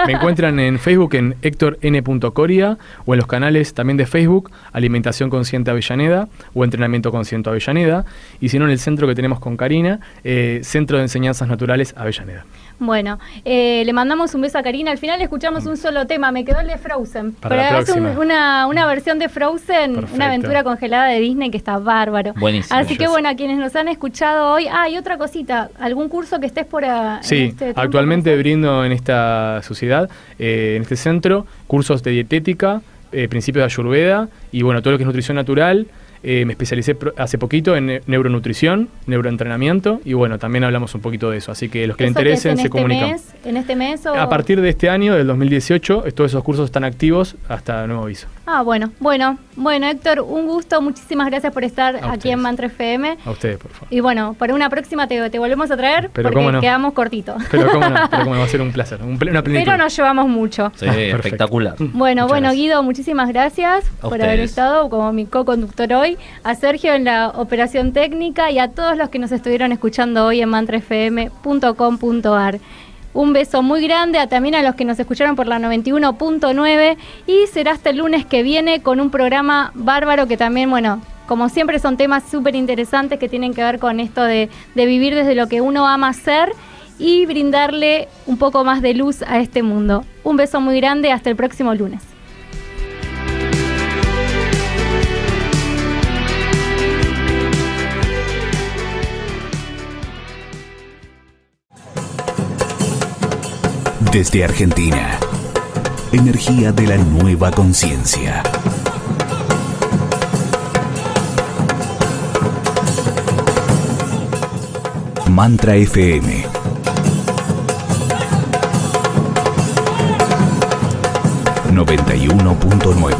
me encuentran en Facebook en Héctor N. Coria, o en los canales también de Facebook, Alimentación Consciente Avellaneda o Entrenamiento Consciente Avellaneda, y si no en el centro que tenemos con Karina, Centro de Enseñanzas Naturales Avellaneda. Bueno, le mandamos un beso a Karina. Al final escuchamos un solo tema, me quedó el de Frozen. Pero es una versión de Frozen, perfecto, una aventura congelada de Disney que está bárbaro. Buenísimo. Así que bueno, a quienes nos han escuchado hoy, y otra cosita, ¿algún curso que estés por ahí? Sí, actualmente brindo en esta sociedad, en este centro, cursos de dietética, principios de Ayurveda y bueno, todo lo que es nutrición natural. Me especialicé hace poquito en neuronutrición, neuroentrenamiento, y bueno, también hablamos un poquito de eso, así que los que le interesen se comunican. ¿En este mes o...? A partir de este año, del 2018, todos esos cursos están activos hasta nuevo aviso. Bueno, Héctor, un gusto, muchísimas gracias por estar aquí en Mantra FM. A ustedes, por favor. Y bueno, para una próxima te volvemos a traer, porque quedamos cortitos. Pero cómo no, va a ser un placer, una plenitud. Pero nos llevamos mucho. Sí, espectacular. Bueno, Guido, muchísimas gracias por haber estado como mi co-conductor hoy, a Sergio en la operación técnica y a todos los que nos estuvieron escuchando hoy en mantrafm.com.ar. Un beso muy grande también a los que nos escucharon por la 91.9 y será hasta el lunes que viene con un programa bárbaro que también, bueno, como siempre son temas súper interesantes que tienen que ver con esto de vivir desde lo que uno ama hacer y brindarle un poco más de luz a este mundo. Un beso muy grande, hasta el próximo lunes. Desde Argentina, energía de la nueva conciencia. Mantra FM. ...91.9.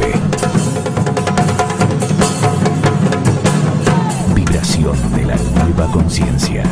Vibración de la nueva conciencia.